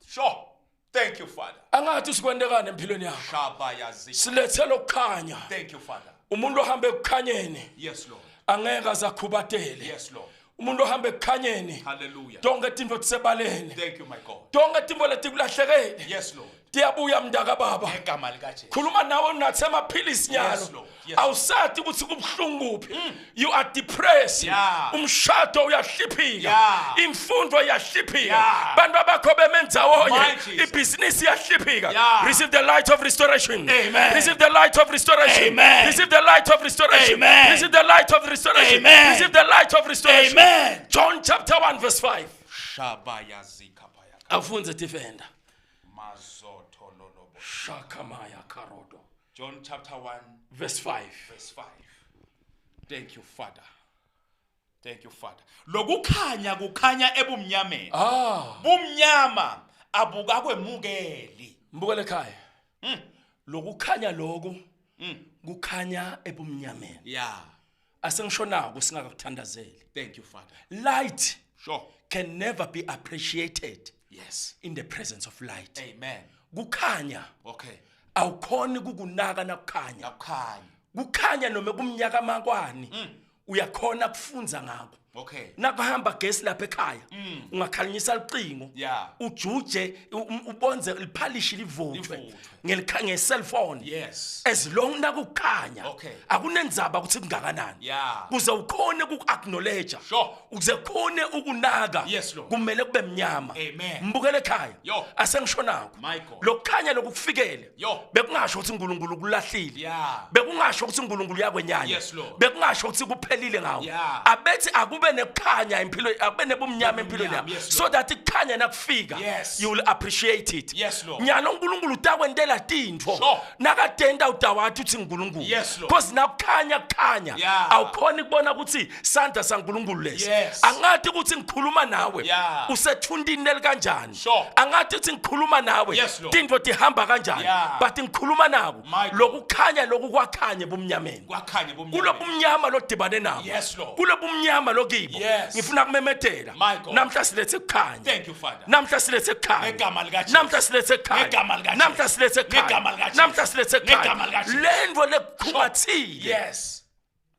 H: Sure. Thank you, Father.
A: Angathi sikwendekana empilweni yakho.
H: Shabaya zi.
A: Silethele ukukhanya.
H: Thank you, Father.
A: Umuntu ohambe ekukhanyeni
H: Yes, Lord.
A: angeke azakhubatele.
H: Yes, Lord.
A: Umuntu ohambe ekukhanyeni
H: Hallelujah.
A: tonke tintfo tisebaleni.
H: Thank you, my God.
A: Tonke tintfo letikulahlekele
H: Yes, Lord.
A: tiyabuya mndaka baba.
H: Ngegama lika Jesu.
A: Khuluma nawe unathe amaphilisi nyalo.
H: Yes, Lord. Yes,
A: Awusathi ukuthi kubhlungu kuphi. You are depressed.
H: Yeah.
A: Umshado uyahliphika.
H: Yeah.
A: Imfundo iyahliphika.
H: Yeah.
A: Bantu abakho bemenzawonye.
H: My Jesus.
A: Ibhizinisi iyahliphika.
H: Yeah.
A: Receive the light of restoration.
H: Amen.
A: Receive the light of restoration.
H: Amen.
A: Receive the light of restoration.
H: Amen.
A: Receive the light of restoration.
H: Amen.
A: Receive the light of restoration.
H: Amen.
A: John chapter 1 verse 5.
H: Shabaya zikapaya.
A: Afunze defender.
H: Mazotololobo.
A: Shakamaya karodo.
H: John chapter 1
A: Verse 5.
H: verse 5. Thank you, Father. Thank you, Father. Lokukhanya kukhanya ebumnyameni. Bumnyama abukakwemukeli.
A: Mbukele ekhaya. Lokukhanya lokhu kukhanya ebumnyameni.
H: Yeah.
A: Asengishonako singakuthandazeli.
H: Thank you, Father.
A: Light
H: Sure.
A: can never be appreciated
H: Yes.
A: in the presence of light.
H: Amen.
A: Kukhanya
H: Okay.
A: awukhoni kukunaka nakukhanya.
H: Nakukhanya.
A: Kukhanya noma kumnyaka makwani uyakhona kufunza ngakho.
H: Okay.
A: Nakuhamba gesi lapha ekhaya ungakhanyisa licingo
H: Yeah.
A: ujuje ubonze liphalishi livuthwe
H: Livuthwe.
A: nge-cellphone.
H: Yes.
A: As long nakukhanya
H: Okay.
A: akunenzaba ukuthi kungakanani.
H: Yeah.
A: Kuze ukhone uku-acknowledge.
H: Sure.
A: Ukuze khone ukunaka.
H: Yes, Lord.
A: Kumele kube mnyama.
H: Amen.
A: Mbukele ekhaya.
H: Yo.
A: Asengishonako.
H: My God.
A: Lokukhanya lokufikele.
H: Yo.
A: Bekungasho ukuthi uNkulunkulu kulahlile.
H: Yeah.
A: Bekungasho ukuthi uNkulunkulu yakwenyanya.
H: Yes, Lord.
A: Bekungasho ukuthi kuphelile ngawo.
H: Yeah.
A: Abethi akube nekhanya empilweni, akube nebumnyama empilweni yakho.
H: Yes,
A: So
H: Lord.
A: that ikhanya nakufika.
H: Yes.
A: You will appreciate it.
H: Yes, Lord.
A: Nyalo uNkulunkulu utakwentela tintfo.
H: Sure.
A: Nakatenda utawathi uthi uNkulunkulu.
H: Yes, Lord.
A: Because nakukhanya kukhanya.
H: Yeah.
A: Awukhona ukubona ukuthi sandla saNkulunkulu lesi.
H: Yes.
A: Angathi ukuthi ngikhuluma nawe.
H: Yeah.
A: Usethundini elikanjani.
H: Sure.
A: Angathi ukuthi ngikhuluma nawe.
H: Yes, Lord.
A: Tintfo tihamba kanjani.
H: Yeah.
A: But ngikhuluma nawe.
H: My God.
A: Lokukhanya lokhu kwakhanya ebumnyameni.
H: Kwakhanya
A: Kulo
H: ebumnyameni.
A: bumnyama lodibane nabo.
H: Yes, Lord.
A: Kulo bumnyama kibo
H: Yes.
A: ngifuna kumemethela
H: My God.
A: namhla silethe kukhanya
H: Thank you, Father.
A: namhla silethe kukhanya
H: Ngegama lika Jesu.
A: namhla silethe kukhanya
H: Ngegama lika
A: namhla
H: Jesu.
A: silethe
H: Ngegama
A: kukhanya
H: lika Jesu.
A: namhla silethe
H: Ngegama lika Jesu.
A: kukhanya lendvo lekukhumathile
H: Yes.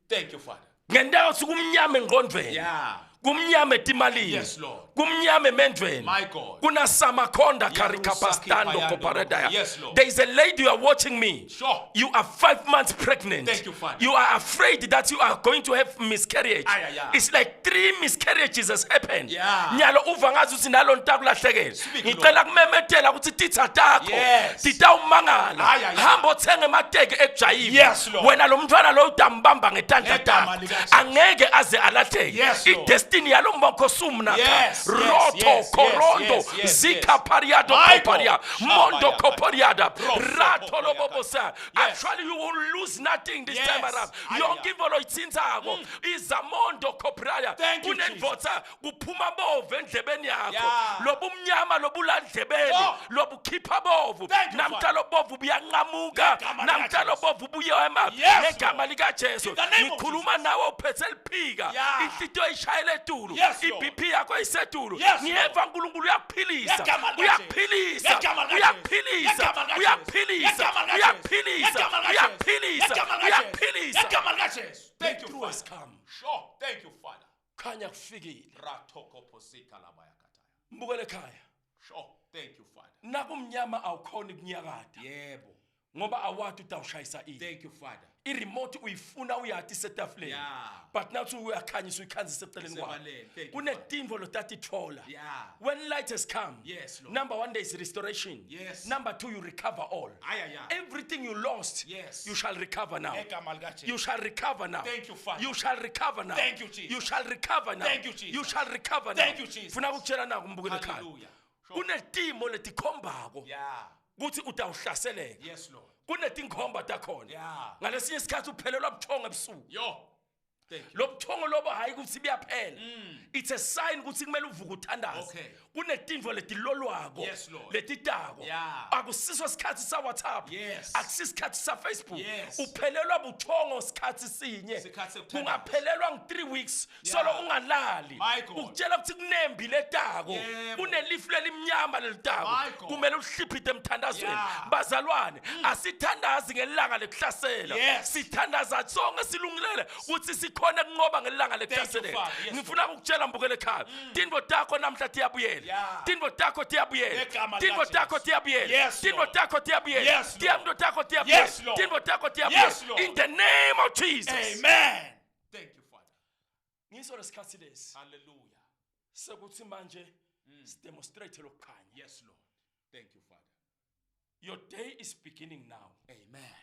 H: Thank you, Father.
A: ngendawo kumnyama engqondweni
H: Yeah.
A: kumnyama etimalini
H: Yes, Lord.
A: kumnyama emendweni
H: My God.
A: kuna samakhonda
H: Yarusaki
A: karikapastando
H: payando.
A: koparadaya
H: Yes, Lord.
A: there is a lady you are watching me
H: Sure.
A: you are 5 months pregnant
H: Thank you, Father.
A: you are afraid that you are going to have miscarriage
H: Ay, ay, ay.
A: it's like 3 miscarriages has happened
H: Yeah.
A: nyalo uva ngathi uthi nalo ntakulahlekela
H: Speak,
A: ngicela kumemethela ukuthi titha takho
H: Yes.
A: titawumangala
H: Ay, ay, ay.
A: hamba othenga emateke ekujayiva
H: Yes, Lord.
A: wena lo mntwana lo udambamba ngetandla
H: Ngegama
A: takho
H: lika Jesu.
A: angeke aze alahleke
H: Yes, Lord.
A: idestiny yalo mbongo sumnaka
H: Yes,
A: roto
H: yes,
A: korondo
H: yes, yes,
A: zika
H: yes.
A: pariado
H: Michael.
A: koparia mondo
H: Shabaya.
A: kopariada
H: Roto
A: rato
H: kopariaka.
A: lobobosa
H: Yes.
A: actually you will lose nothing this
H: Yes.
A: time around
H: Ay,
A: yonke
H: ay.
A: imvolo itsinzako izamondo kopraya
H: Thank you,
A: kunendvodza kuphuma bovu endlebeni yakho
H: Yeah.
A: lobumnyama lobulandlebeni
H: Oh.
A: lobukhipha bovu
H: Thank you,
A: namhla
H: Father.
A: lobovu buyanqamuka
H: Ngegama lika
A: namhla
H: Jesu.
A: lobovu buyema
H: Yes,
A: ngegama
H: Lord.
A: lika Jesu
H: In the name of
A: ngikhuluma nawe uphethe liphika
H: Yeah.
A: inhlito ishayela etulu
H: Yes, Lord.
A: iBP yakho isetulu
H: Yes,
A: ngiyeva uNkulunkulu uyakuphilisa
H: Ngegama lika
A: uyakuphilisa
H: Jesu. Ngegama lika
A: uyakuphilisa
H: Jesu. Ngegama lika
A: uyakuphilisa
H: Jesu. Ngegama lika
A: uyakuphilisa
H: Jesu. Ngegama lika
A: uyakuphilisa
H: Jesu. Ngegama lika Jesu.
A: uyakuphilisa
H: Ngegama lika Jesu. Thank you,
A: Breakthrough has
H: Father.
A: come.
H: Sure. Thank you, Father.
A: khanya kufikile
H: Ratoko posika labayakataya.
A: mbukele ekhaya
H: Sure. Thank you, Father.
A: nakumnyama awukhoni kunyakada
H: Yebo.
A: ngoba awati utawushayisa ini
H: Thank you, Father.
A: iremote uyifuna uyathi setafuleni
H: Yeah.
A: but nathi uyakhanyisa uyikhanzisa eceleni kwakho
H: Sebaleni. Thank you,
A: kunetimvo lotatitfola
H: Yeah.
A: when light has come
H: Yes, Lord.
A: number 1 there is restoration
H: Yes.
A: number 2 you recover all
H: Ay, ay, ay.
A: everything you lost
H: Yes.
A: you shall recover now
H: Ngegama lika Jesu.
A: you shall recover now
H: Thank you, Father.
A: you shall recover now
H: Thank you, Jesus.
A: you shall recover now
H: Thank you, Jesus.
A: you shall recover now
H: Thank you, Jesus.
A: funa ukutshela na kumbukele ekhaya
H: Hallelujah. Sure.
A: kunetimo letikhombako
H: Yeah.
A: kuthi utawuhlaseleka
H: Yes, Lord.
A: kunetinkhomba takhona
H: Yeah.
A: ngalesinye isikhathi uphelelwa buthongo ebusuku
H: Yo. Thank you.
A: lo buthongo lobo hayi ukuthi buyaphela it's a sign ukuthi kumele uvuke uthandaze
H: Okay.
A: kunetimvo letilolwako
H: Yes, Lord.
A: letitako
H: Yeah.
A: akusiso sikhathi sa WhatsApp
H: Yes.
A: akusisikhathi sa Facebook
H: Yes.
A: uphelelwa buthongo sikhathi sinye
H: Isikhathi sekuthandaza.
A: kungaphelelwa nge3 weeks
H: Yeah.
A: solo ungalali
H: My God.
A: ukutshela ukuthi kunembi letako
H: Yebo.
A: kunelifu lelimnyama lelitako
H: My God.
A: kumele uhlipite emthandazweni
H: Yeah.
A: bazalwane asithandazi ngelanga lekuhlasela
H: Yes.
A: sithandaza sonke silungilele ukuthi sikhona kunqoba ngelanga
H: you,
A: lekuhlaseleka
H: Father. Yes,
A: ngifuna ukutshela mbukele ekhaya tindvo takho namhla tiyabuyela
H: Yeah.
A: tindvo takho tiyabuyela
H: Ngegama
A: tindvo
H: lika
A: takho
H: Jesu.
A: tiyabuyela
H: Yes,
A: tindvo
H: Lord.
A: takho tiyabuyela
H: Yes, Lord.
A: tindvo takho
H: Yes,
A: tiyabuyela
H: Lord.
A: tindvo takho
H: Yes,
A: tiyabuyela
H: Lord.
A: in the name of Jesus
H: Amen. Thank you, Father.
A: ngiso lesikhathi lesi
H: Hallelujah.
A: sekuthi manje sidemonstrate lokukhanya
H: Yes, Lord. Thank you, Father.
A: your day is beginning now
H: Amen.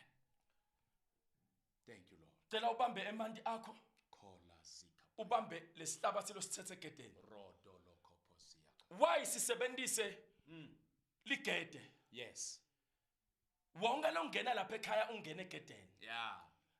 H: Thank you, Lord.
A: cela ubambe emanti akho
H: Kola sika.
A: ubambe lesihlabathi losithethe egedeni
H: Rodo lokoposia.
A: why sisebenzise ligede
H: Yes.
A: wonke longena lapha ekhaya ungena egedeni
H: Yeah.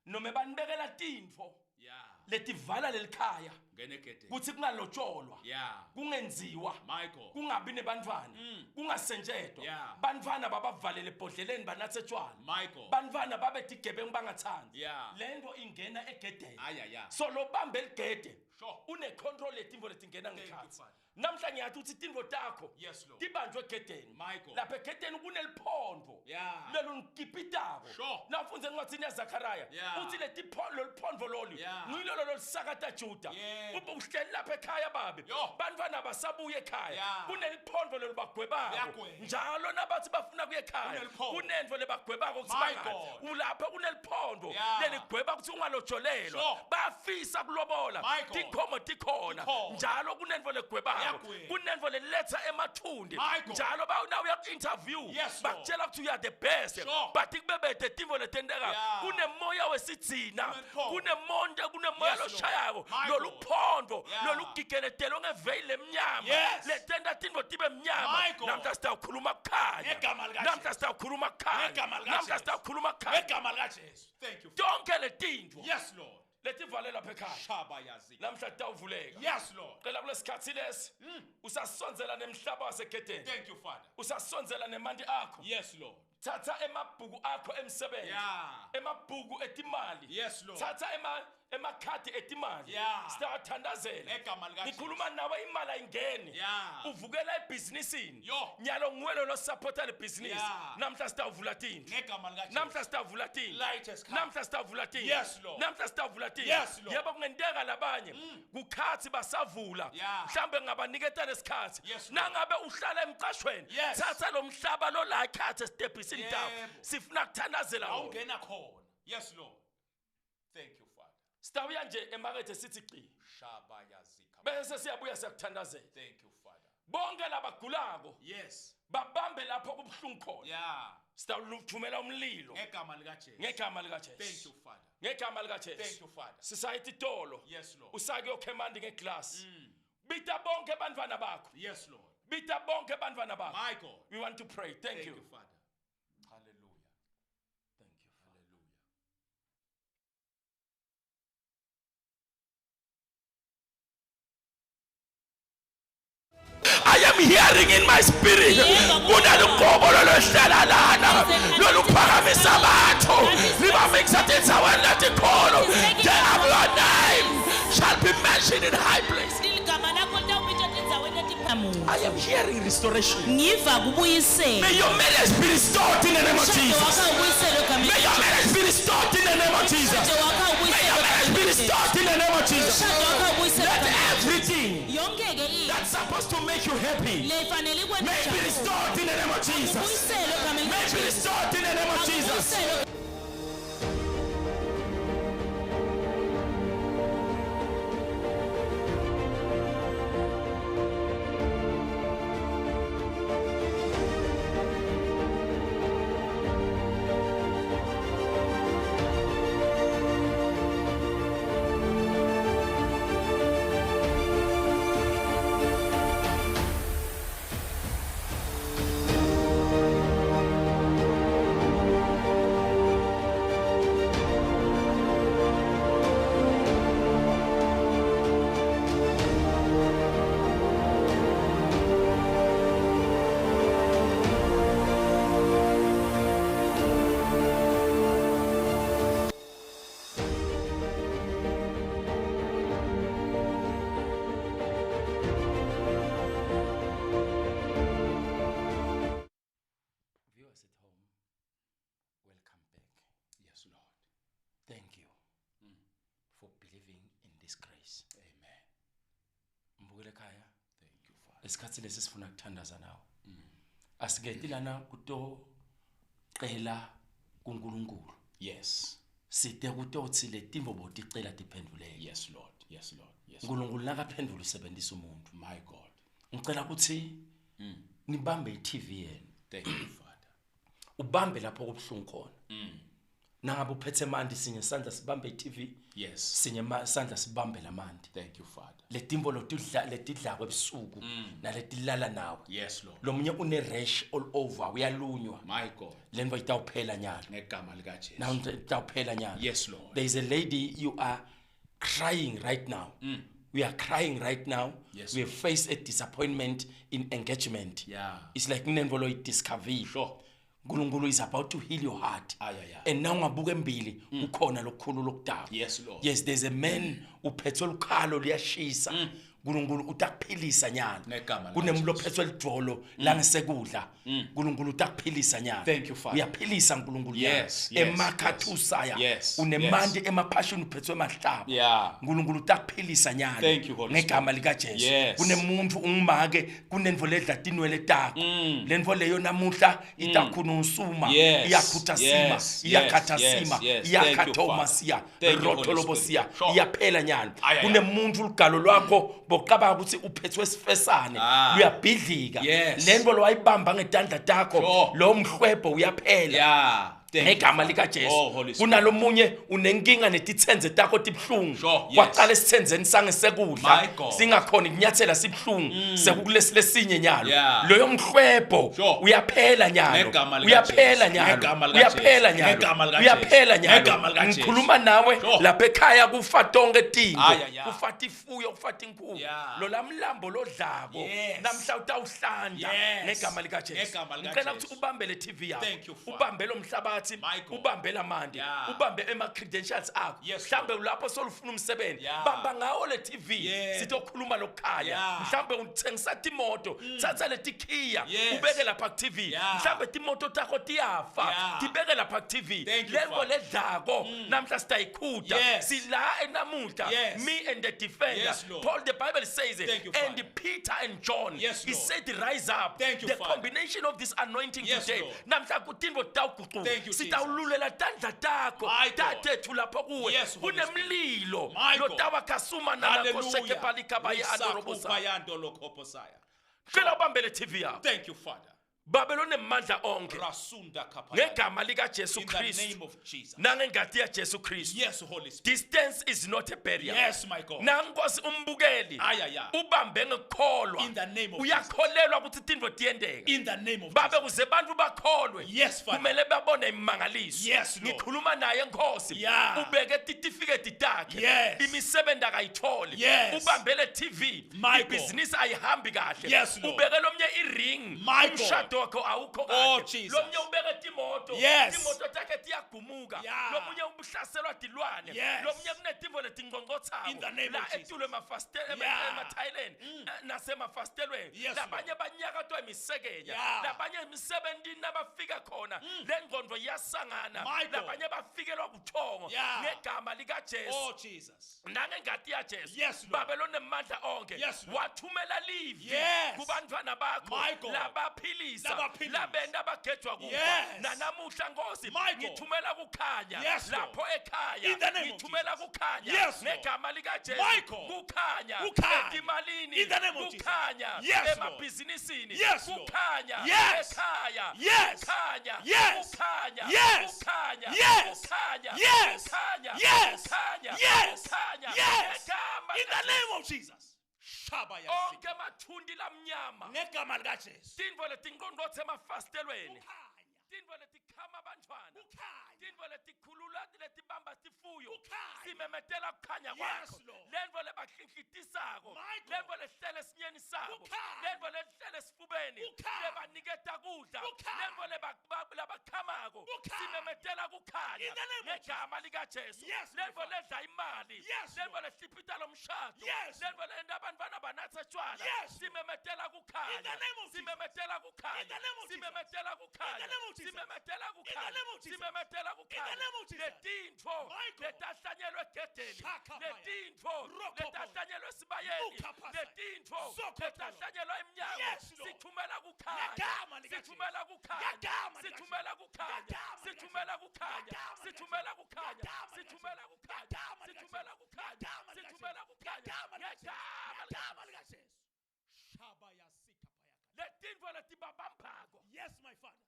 A: noma banibekela tintfo
H: Yeah.
A: letivala lelikhaya
H: Ngenekete.
A: kuthi kungalotsholwa
H: Yeah.
A: kungenziwa
H: Michael.
A: kungabi nebantwana kungasentshetwa
H: Yeah.
A: bantwana babavalele ebhodleleni banathe tshwala
H: Michael.
A: bantwana babethi igebengu bangathandi
H: Yeah.
A: lento ingena egedeni
H: Aya, yeah.
A: so lobambe eligede
H: Sure.
A: une-control yetimvo letingena
H: Thank you,
A: ngekhatsi
H: Father.
A: namhla ngiyathi ukuthi timvo takho
H: Yes, Lord.
A: tibanjwe egedeni
H: Michael.
A: lapha egedeni kuneliphondvo
H: Yeah.
A: lelungikipitako
H: Sure.
A: nafunze encwadzini yazakharaya
H: Yeah.
A: uthi leliphondvo lolu
H: Yeah.
A: nguyilolo lolisakata juda
H: Yeah.
A: ube uhleli lapha ekhaya babe
H: Yo.
A: bantwana basabuya ekhaya
H: Yeah.
A: kuneliphondvo lolu bagwebako
H: Bayagweba.
A: njalo nabathi bafuna kuya ekhaya
H: Kuneliphondvo.
A: kunendvo lebagwebako ukuthi
H: My
A: bangani
H: God.
A: ulapha kuneliphondvo
H: Yeah.
A: leligweba ukuthi ungalojolelwa
H: Sure.
A: bafisa kulobola
H: My God.
A: tikhomo tikhona
H: Tikhona.
A: njalo kunendvo legwebako
H: Bayagweba.
A: kunendvo leletha emathundi
H: My God.
A: njalo bawuya ku-interview
H: Yes, Lord.
A: bakutshela ukuthi you are the best
H: Sure.
A: but kubebede timvo letenteka
H: Yeah.
A: kunemoya wesidzina
H: Kunephondvo.
A: kunemoya
H: Yes, Lord.
A: loshayako
H: My
A: lolu
H: God.
A: phondvo
H: Yeah.
A: lolugigeletelwe ngeveyili lemnyama
H: Yes.
A: letenta tintfo tibe mnyama
H: My God.
A: namhla sitawukhuluma kukhanya
H: Ngegama lika
A: namhla
H: Jesu.
A: sitawukhuluma kukhanya
H: Ngegama lika
A: namhla
H: Jesu.
A: sitawukhuluma kukhanya
H: Ngegama lika Jesu. Thank you.
A: tonke letintfo
H: Yes, Lord.
A: letivalelwa lapha ekhaya
H: Shaba yazika.
A: namhla titawuvuleka
H: Yes, Lord.
A: cela kulesikhathi lesi usasonzela nemhlaba wasegedeni
H: Thank you, Father.
A: usasonzela nemanti akho
H: Yes, Lord.
A: thatha emabhuku akho emsebenzi
H: Yeah.
A: emabhuku etimali
H: Yes, Lord.
A: thatha
D: emakhadi etimali
H: Yeah.
D: sitawathandazela
H: Ngegama lika
D: ngikhuluma nawe imali ayingeni
H: Yeah.
D: uvukela ebhizinisini
H: Yo.
D: nyalo nguwelo losupporta le business
H: Yeah.
D: namhla sitawuvula tindlu
H: Ngegama lika Jesu.
D: namhla sitawuvula tindlu
H: Light has come.
D: namhla sitawuvula tindlu
H: Yes, Lord.
D: namhla sitawuvula tindlu
H: Yes, Lord.
D: yebo kungenteka labanye kukhathi basavula
H: Yeah.
D: mhlambe ngabaniketa lesikhathi
H: Yes, Lord.
D: nangabe uhlala emqashweni
H: Yes.
D: thatha lo mhlaba lo la khathi esitebhisini tawo
H: Yebo.
D: sifuna kuthandazela wona
H: Awungena khona. Yes, Lord. Thank you, Father.
D: sitawuya nje emakethe sithi gqi
H: Shaba yazika.
D: bese siyabuya siyakuthandazela
H: Thank you, Father.
D: bonke labagulako
H: Yes.
D: babambe lapho kubuhlungu khona
H: Yeah.
D: sitawuthumela umlilo
H: Ngegama lika Jesu.
D: ngegama lika
H: Thank
D: Jesu
H: you, Father.
D: ngegama lika
H: Thank
D: Jesu
H: you, Father.
D: sisayita itolo
H: Yes, Lord.
D: usake yokhemandi ngeglass bita bonke bantwana bakho
H: Yes, Lord.
D: bita bonke bantwana bakho
H: My God.
D: we want to pray thank you
H: Father. Hallelujah.
D: thank you
H: Hallelujah.
D: I am hearing in my spirit kunalugobolo lwehlala lana loluphakamisa abantu libamixa endaweni letikholo your name shall be mentioned in high places.
I: Igama lakho litawubitshwa etindzaweni letiphamuka.
A: I am hearing restoration.
I: Ngiva kubuyisela.
A: May your marriage be restored in the name of
I: Umshado
A: Jesus.
I: wakho ubuyisele egameni
A: May your marriage be restored in the name of Jesus.
I: Umshado wakho
A: May
I: ubuyisele
A: your marriage be
I: egameni
A: restored in the name of Jesus.
I: Umshado wakho ubuyisele
A: Let
I: egameni
A: everything
I: yonke-ke into
A: that's supposed to make you happy
I: lefanele ikwenza
A: may be
I: ujabule.
A: restored in the name of Jesus.
I: Akubuyisele egameni
A: May be restored in the name of Jesus.
I: Akubuyisele
D: Viewers at home, welcome back.
H: Yes, Lord.
D: Thank you for believing in this grace.
H: Amen.
D: Mbukele ekhaya
H: Thank you, Father.
D: esikhathi lesi sifuna kuthandaza nawe asigeti lana kutoqela kuNkulunkulu
H: Yes.
D: side kutothi le timbo boticela tiphenduleke
H: Yes, Lord. Yes, Lord. Yes.
D: uNkulunkulu nakaphendula usebenzisa umuntu
H: My God.
D: ngicela ukuthi nibambe iTV yenu
H: Thank you, Father.
D: ubambe lapho kubuhlungu khona nangabe uphethe manje sinye sandla sibambe iTV
H: Yes.
D: sinye sandla sibambe lamandi
H: Thank you, Father.
D: letimbo letidlako ebusuku naletilala nawe
H: Yes, Lord.
D: lo munye une rash all over uyalunywa
H: My God.
D: lento itawuphela nyalo
H: Ngegama lika Jesu.
D: now itawuphela nyalo
H: Yes, Lord.
D: there is a lady you are crying right now we are crying right now
H: Yes,
D: we have faced a disappointment in engagement
H: Yeah.
D: it's like kunenvolo idiscovery
H: Sure.
D: uNkulunkulu is about to heal your heart
H: Yeah.
D: and now ungabuka embili kukhona lokukhulu lokudaba
H: Yes, Lord.
D: yes there's a man uphethwe lukhalo liyashisa uNkulunkulu utakuphilisa nyalo
H: Ngegama lika
D: kunemuntu
H: Jesu.
D: ophethwe lidvolo langesekudla uNkulunkulu utakuphilisa nyalo
H: Thank you, Father.
D: uyaphilisa uNkulunkulu
H: Yes,
D: nyalo
H: yes,
D: emakhathusaya
H: yes,
D: unemanje emaphashini uphethwe mahlaba
H: Yeah.
D: uNkulunkulu utakuphilisa nyalo
H: Thank you, Holy
D: ngegama lika Jesu
H: Yes.
D: kunemuntu ungimake kunenvo ledla tinwele takho lenvo leyo namuhla itakhuna usuma
H: Yes,
D: iyakhuthasima
H: yes,
D: iyakhathasima
H: yes, yes.
D: iyakhathoma
H: Thank you,
D: siya
H: Father. Thank you, Holy
D: rotholobo
H: Spirit.
D: siya
H: Sure.
D: iyaphela nyalo
H: Aya, aya.
D: kunemuntu ulugalo lwakho boqaba ukuthi uphethwe sifesane luyabhidlika
H: Yes.
D: lenvo lo wayibamba ngetandla takho
H: Sure.
D: lo mhlwebo uyaphela
H: Yeah. Thank you,
D: ngegama
H: Father.
D: lika
H: Oh,
D: Jesu
H: Holy Spirit.
D: kunalomunye unenkinga netitsenze takho tibhlungu
H: Sure, yes.
D: kwaqala esithenzeni
H: My
D: sangesekudla
H: God.
D: singakhona kunyathela sibhlungu sekulesinye nyalo
H: Yeah.
D: loyo mhlwebo
H: Sure.
D: uyaphela nyalo
H: Ngegama lika
D: uyaphela
H: Jesu.
D: nyalo
H: Ngegama lika
D: uyaphela
H: Jesu. Ngegama
D: nyalo
H: lika
D: uyaphela
H: Jesu. Ngegama
D: nyalo
H: lika Jesu.
D: ngikhuluma nawe
H: Sure.
D: lapha ekhaya kufa tonke tinto
H: Yeah.
D: kufata ifuyo kufata inkukhu
H: Yeah.
D: lo lamlambo lodlako
H: Yes.
D: namhla utawuhlanda
H: Yes.
D: ngegama lika Jesu
H: Ngegama lika
D: ngicela
H: Jesu.
D: ukuthi ubambe le TV yakho
H: Thank you, Father.
D: ubambe lo mhlabathi
A: wathi
H: Michael.
A: ubambe la mandi
H: Yeah.
A: ubambe ema credentials akho
H: Yes,
A: mhlambe lapho solufuna umsebenzi
H: Yeah.
A: bamba ngawo le TV
H: Yeah.
A: sitokhuluma lokukhanya
H: Yeah.
A: mhlambe uthengisa imoto thatha le tikhiya
H: Yes.
A: ubeke lapha ku TV
H: Yeah.
A: mhlambe imoto takho tiyafa
H: Yeah.
A: tibeke lapha ku TV
H: Thank you,
A: lengo
H: Father.
A: ledlako namhla sitayikhuda
H: Yes.
A: sila enamuhla
H: Yes.
A: me and the defender
H: Yes, Lord.
A: Paul the Bible says it
H: Thank you,
A: and
H: Father.
A: Peter and John
H: Yes,
A: he
H: Lord.
A: said rise up
H: Thank you,
A: the
H: Father.
A: combination of this anointing
H: Yes,
A: today
H: Lord.
A: namhla kutindvo tawuguquka
H: Thank you, Jesus.
A: sitawululela tandla takho
H: My God.
A: tatethu lapho kuwe
H: Yes, Holy
A: kunemlilo
H: My God.
A: lotawakhasuma nalakho
H: Hallelujah.
A: sekepalikabaye adorobosa
H: Risakupayando lokoposaya.
A: phela ubambele TV yakho
H: Thank you, Father.
A: babelone mandla onke
H: Rasunda kapayando.
A: ngegama lika Jesu
H: In the
A: Kristu
H: name of Jesus.
A: nangengati ya Jesu Kristu
H: Yes, Holy Spirit.
A: distance is not a barrier
H: Yes, my God.
A: nankosi umbukeli
H: Ay, ay, ay.
A: ubambe ngekukholwa
H: In the name of
A: uyakholelwa ukuthi tindvo tiyendeka
H: In the name of
A: babe
H: Jesus.
A: kuze bantu bakholwe
H: Yes, Father.
A: kumele babone imangaliso
H: Yes, Lord.
A: ngikhuluma naye nkosi
H: Yeah.
A: ubeke titifiketi takhe
H: Yes.
A: imisebenzi akayitholi
H: Yes.
A: ubambele TV
H: My God.
A: ibhizinisi ayihambi kahle
H: Yes, Lord.
A: ubeke lomnye iring
H: My God.
A: umshado wakho awukho
H: Oh,
A: kahle
H: Jesus.
A: lomnye ubeke timoto
H: Yes.
A: timoto takhe tiyagumuka
H: Yeah.
A: lomunye ubuhlaselwa dilwane
H: Yes.
A: lomunye kunetimvo letingqongqothako
H: In the name
A: la
H: of Jesus.
A: etulwe
H: Yeah.
A: ema-Thailand nasemafastelweni
H: Yes,
A: labanye banyakatwa imisekenya
H: Yeah.
A: labanye emsebentini nabafika khona le ngqondo iyasangana
H: My God.
A: labanye bafikelwa buthongo
H: Yeah.
A: ngegama likajesu
H: Oh, Jesus.
A: nangengati yajesu
H: Yes, Lord.
A: babelone mandla onke
H: Yes, Lord.
A: wathumela livi
H: Yes.
A: kubantwana bakho
H: My God.
A: labaphilisa
H: Labaphilisa.
A: labenda abagejwa kufa
H: Yes.
A: nanamuhla nkosi
H: My God.
A: ngithumela kukhanya
H: Yes, Lord.
A: lapho ekhaya
H: In the name of
A: ngithumela
H: Jesus.
A: kukhanya
H: Yes, Lord.
A: ngegama likajesu
H: My God.
A: kukhanya
H: Kukhanya.
A: etimalini
H: In the name of Jesus.
A: kukhanya
H: Yes, Lord.
A: emabhizinisini
H: Yes, Lord.
A: kukhanya
H: Yes.
A: ekhaya
H: Yes.
A: kukhanya
H: Yes.
A: kukhanya
H: Yes.
A: kukhanya
H: Yes.
A: kukhanya
H: Yes.
A: kukhanya
H: Yes.
A: kukhanya
H: Yes.
A: kukhanya
H: Yes.
A: ngegama
H: In the
A: likaJesu.
H: name of Jesus. Shabaya.
A: onke mathundi lamnyama
H: Ngegama likaJesu.
A: tintfo letingqongqothe emafastelweni
H: Kukhanya.
A: tintfo letikhama abantwana
H: Kukhanya.
A: tintfo letikhulula letibamba tifuyo
H: Kukhanya.
A: simemetela kukhanya
H: Yes,
A: kwakho
H: Lord.
A: lentfo lebahlinhlitisako
H: My God.
A: lentfo lehlele esinyeni sabo
H: Kukhanya.
A: lentfo lehlele esifubeni
H: Kukhanya.
A: lebaniketa kudla
H: Kukhanya.
A: lentfo labakhamako
H: Kukhanya.
A: simemetela kukhanya
H: In the name of
A: ngegama likajesu
H: Yes, my
A: lentfo
H: Father.
A: ledla imali
H: Yes,
A: lentfo
H: Lord.
A: lehlipita lomshado
H: Yes,
A: lentfo lenta abantwana banathe tshwala
H: Yes, Lord.
A: simemetela
H: In the
A: kukhanya
H: name of Jesus.
A: simemetela
H: In
A: kukhanya
H: the name of Jesus.
A: simemetela
H: In the
A: kukhanya
H: name of Jesus.
A: simemetela
H: In the
A: kukhanya
H: name of Jesus.
A: simemetela
H: In the
A: kukhanya
H: name of Jesus.
A: letintfo
H: My God.
A: letahlanyelwe egedeni
H: Shakapaya.
A: letintfo
H: Rokobo.
A: letahlanyelwe esibayeni
H: Ukapasa.
A: letintfo
H: Zokotolo.
A: letahlanyelwe emnyango
H: Yes, Lord.
A: sithumela kukhanya
H: Ngegama likaJesu.
A: sithumela kukhanya
H: Ngegama likaJesu.
A: sithumela kukhanya
H: Ngegama
A: sithumela
H: likaJesu.
A: kukhanya
H: Ngegama
A: sithumela
H: likaJesu.
A: kukhanya
H: Ngegama
A: sithumela
H: likaJesu.
A: kukhanya
H: Ngegama
A: sithumela
H: likaJesu.
A: kukhanya
H: Ngegama likaJesu.
A: sithumela kukhanya
H: Ngegama likaJesu.
A: ngegama
H: Ngegama likaJesu. Shabaya sikapaya.
A: letintfo letibabambako
H: Yes, my Father.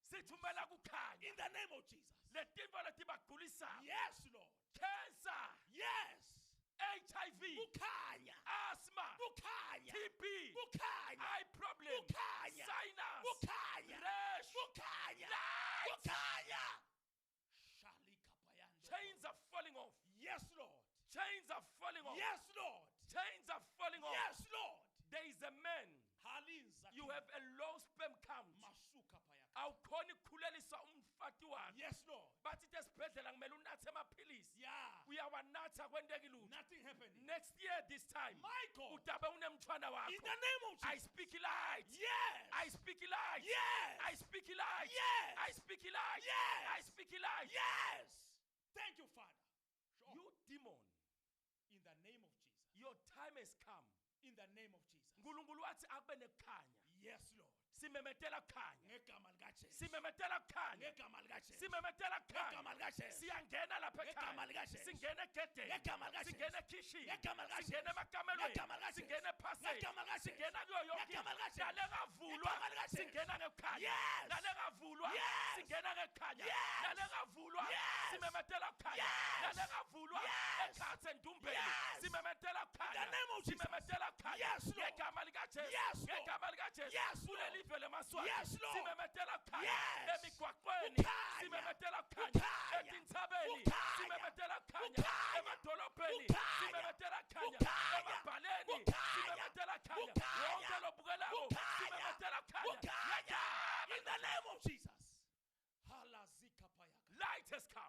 A: sithumela kukhanya
H: In the name of Jesus.
A: letintfo letibagulisako
H: Yes, Lord.
A: cancer
H: Yes.
A: HIV
H: Kukhanya.
A: asthma
H: Kukhanya.
A: TB
H: Kukhanya.
A: eye problem
H: Kukhanya.
A: sinus
H: Kukhanya.
A: rash
H: Kukhanya.
A: lights.
H: Kukhanya. Shalikapayando.
A: chains are falling off
H: Yes, Lord.
A: chains are falling off
H: Yes, Lord.
A: chains are falling off
H: Yes, Lord.
A: there is a man
H: Halinza.
A: you have a low sperm count
H: Masuka paya.
A: awukhoni ukukhuleliswa umfati wakho
H: Yes, Lord.
A: bathi esibhedlela kumele unathe amaphilisi
H: Yeah.
A: uyawanatha kwenteki lutho
H: Nothing happening.
A: next year this time
H: My God.
A: utabe unemthwana
H: In
A: wakho
H: the name of
A: I
H: Jesus.
A: speak light
H: Yes.
A: I speak light
H: Yes.
A: I speak light
H: Yes.
A: I speak light
H: Yes.
A: I speak light
H: Yes. Thank you, Father. Sure.
A: you demon
H: In the name of Jesus.
A: your time has come
H: In the name of Jesus.
A: uNkulunkulu wathi akube nekukhanya
H: Yes, Lord.
A: simemetela kukhanya
H: Ngegama likaJesu.
A: simemetela kukhanya
H: Ngegama likaJesu.
A: simemetela
H: Ngegama
A: kukhanya
H: likaJesu.
A: siyangena lapha
H: Ngegama
A: ekhaya
H: likaJesu.
A: singena egedeni
H: Ngegama likaJesu.
A: singena ekhishini
H: Ngegama likaJesu.
A: singena emakamelweni
H: Ngegama likaJesu.
A: singena ephaseni
H: Ngegama likaJesu.
A: singena kuyo yonke
H: Ngegama likaJesu.
A: nalengavulwa
H: Ngegama likaJesu.
A: singena ngekhanya
H: Yes.
A: nalengavulwa
H: Yes.
A: singena ngekhanya
H: Yes.
A: nalengavulwa
H: Yes.
A: simemetela kukhanya
H: Yes.
A: nalengavulwa
H: Yes.
A: ekhathe endumbeni
H: Yes.
A: simemetela
H: In
A: kukhanya
H: the name of Jesus.
A: simemetela kukhanya
H: Yes, Lord.
A: ngegama likaJesu
H: Yes, Lord.
A: ngegama likaJesu
H: Yes, Lord.
A: kulelive lemaswati
H: Yes, Lord.
A: simemetela kukhanya
H: Yes.
A: emigwaqweni
H: Kukhanya.
A: simemetela kukhanya
H: Kukhanya.
A: etintsabeni
H: Kukhanya.
A: simemetela kukhanya
H: Kukhanya.
A: emadolobheni
H: Kukhanya.
A: simemetela kukhanya
H: Kukhanya.
A: emabhaleni
H: Kukhanya.
A: simemetela kukhanya
H: Kukhanya.
A: wonke lobukelako
H: Kukhanya.
A: simemetela kukhanya
H: Kukhanya.
A: ngegama
H: In the name of Jesus. Halazika
D: light has come.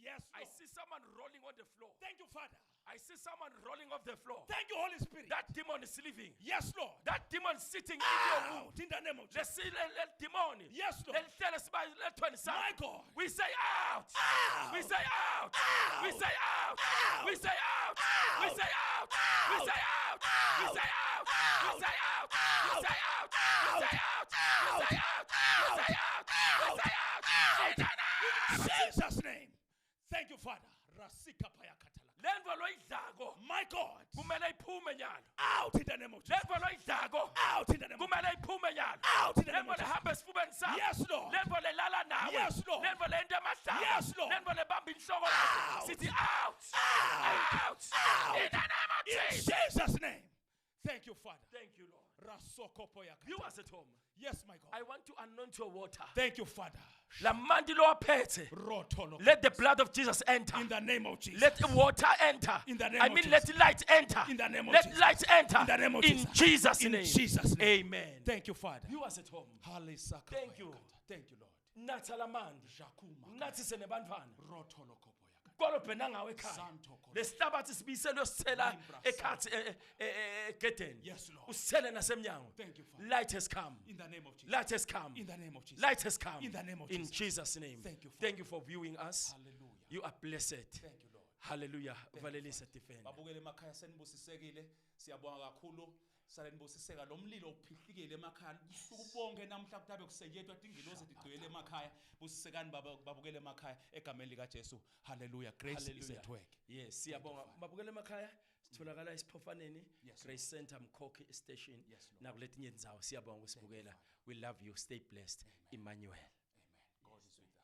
A: Yes,
D: I
A: Lord.
D: see someone rolling on the floor.
A: Thank you, Father.
D: I see someone rolling off the floor.
A: Thank you, Holy Spirit.
D: That demon is leaving.
A: Yes, Lord.
D: That demon sitting in your womb.
A: Out in the name of Jesus.
D: Let's see that demon.
A: Yes, Lord.
D: Let's tell us by let
A: My God.
D: We say out.
A: Out.
D: We say out.
A: Out.
D: We say out.
A: Out.
D: We say out.
A: Out.
D: We say out. We say out. We say out. We say out. We say out. We say out. We say out. We say out. We say out.
A: In Jesus' name. Thank you, Father. Rasika paya katala.
D: Lenvo loidlago.
A: My God.
D: Kumele iphume nyalo.
A: Out in the name of Jesus.
D: Lenvo loidlago.
A: Out in the name of Jesus.
D: Kumele iphume nyalo.
A: Out in the name
D: Lenvo
A: of Jesus.
D: lehamba esifubeni sakho.
A: Yes, Lord.
D: Lenvo lelala nawe.
A: Yes, Lord.
D: Lenvo lento emahlaba.
A: Yes, Lord.
D: Lenvo lebamba inhloko
A: Out.
D: lakho. Sithi out.
A: Out.
D: Out. In the name of
A: In
D: Jesus.
A: Jesus' name. Thank you, Father.
D: Thank you, Lord.
A: Rasoko poya katala.
D: You as at home.
A: Yes, my God.
D: I want to anoint your water.
A: Thank you, Father.
D: La mandi lo aphethe.
A: Rotolo.
D: Let the blood of Jesus enter.
A: In the name of Jesus.
D: Let the water enter.
A: In the name
D: I
A: of
D: mean,
A: Jesus.
D: let light enter.
A: In the name of
D: let
A: Jesus.
D: light enter.
A: In the name of
D: In
A: Jesus.
D: Jesus'
A: In
D: name.
A: Jesus' name.
D: Amen.
A: Thank you, Father.
D: You as at home.
A: Halisaka
D: Thank
A: poya
D: you.
A: katala. Thank you, Lord.
D: Nathi alamandi.
A: Jakuma.
D: Nathi senebantwana.
A: Rotolo kopoya katala.
D: Kolobhena ngawe ekhaya.
A: Santo Kolo.
D: Lesihlabathi sibuyisele uyosithela ekhathi egedeni.
A: Yes, Lord.
D: Usithele nasemnyango.
A: Thank you, Father.
D: Light has come.
A: In the name of Jesus.
D: Light has come.
A: In the name of Jesus.
D: Light has come.
A: In the name of
D: In
A: Jesus.
D: Jesus' name.
A: Thank you, Father.
D: Thank you for viewing us.
A: Hallelujah.
D: You are blessed.
A: Thank you, Lord.
D: Hallelujah. Valelisa defend.
A: Babukele emakhaya senibusisekile. Siyabonga kakhulu. Salenibusiseka lo mlilo uphihlikile emakhaya. Ukubonke namhla kutabe kuseyetwa ingilosi igcwele emakhaya. Busisekani babukele emakhaya egameni lika Jesu. Hallelujah. Grace is at work.
D: Yes, siyabonga. Babukele emakhaya. Sitholakala esiphofaneni.
A: Yes,
D: Grace Center Mkhokhi Station.
A: Yes, Lord.
D: Nakuletinye indzawo siyabonga usibukela. We love you. Stay blessed. Emmanuel.
A: Amen. God is with us.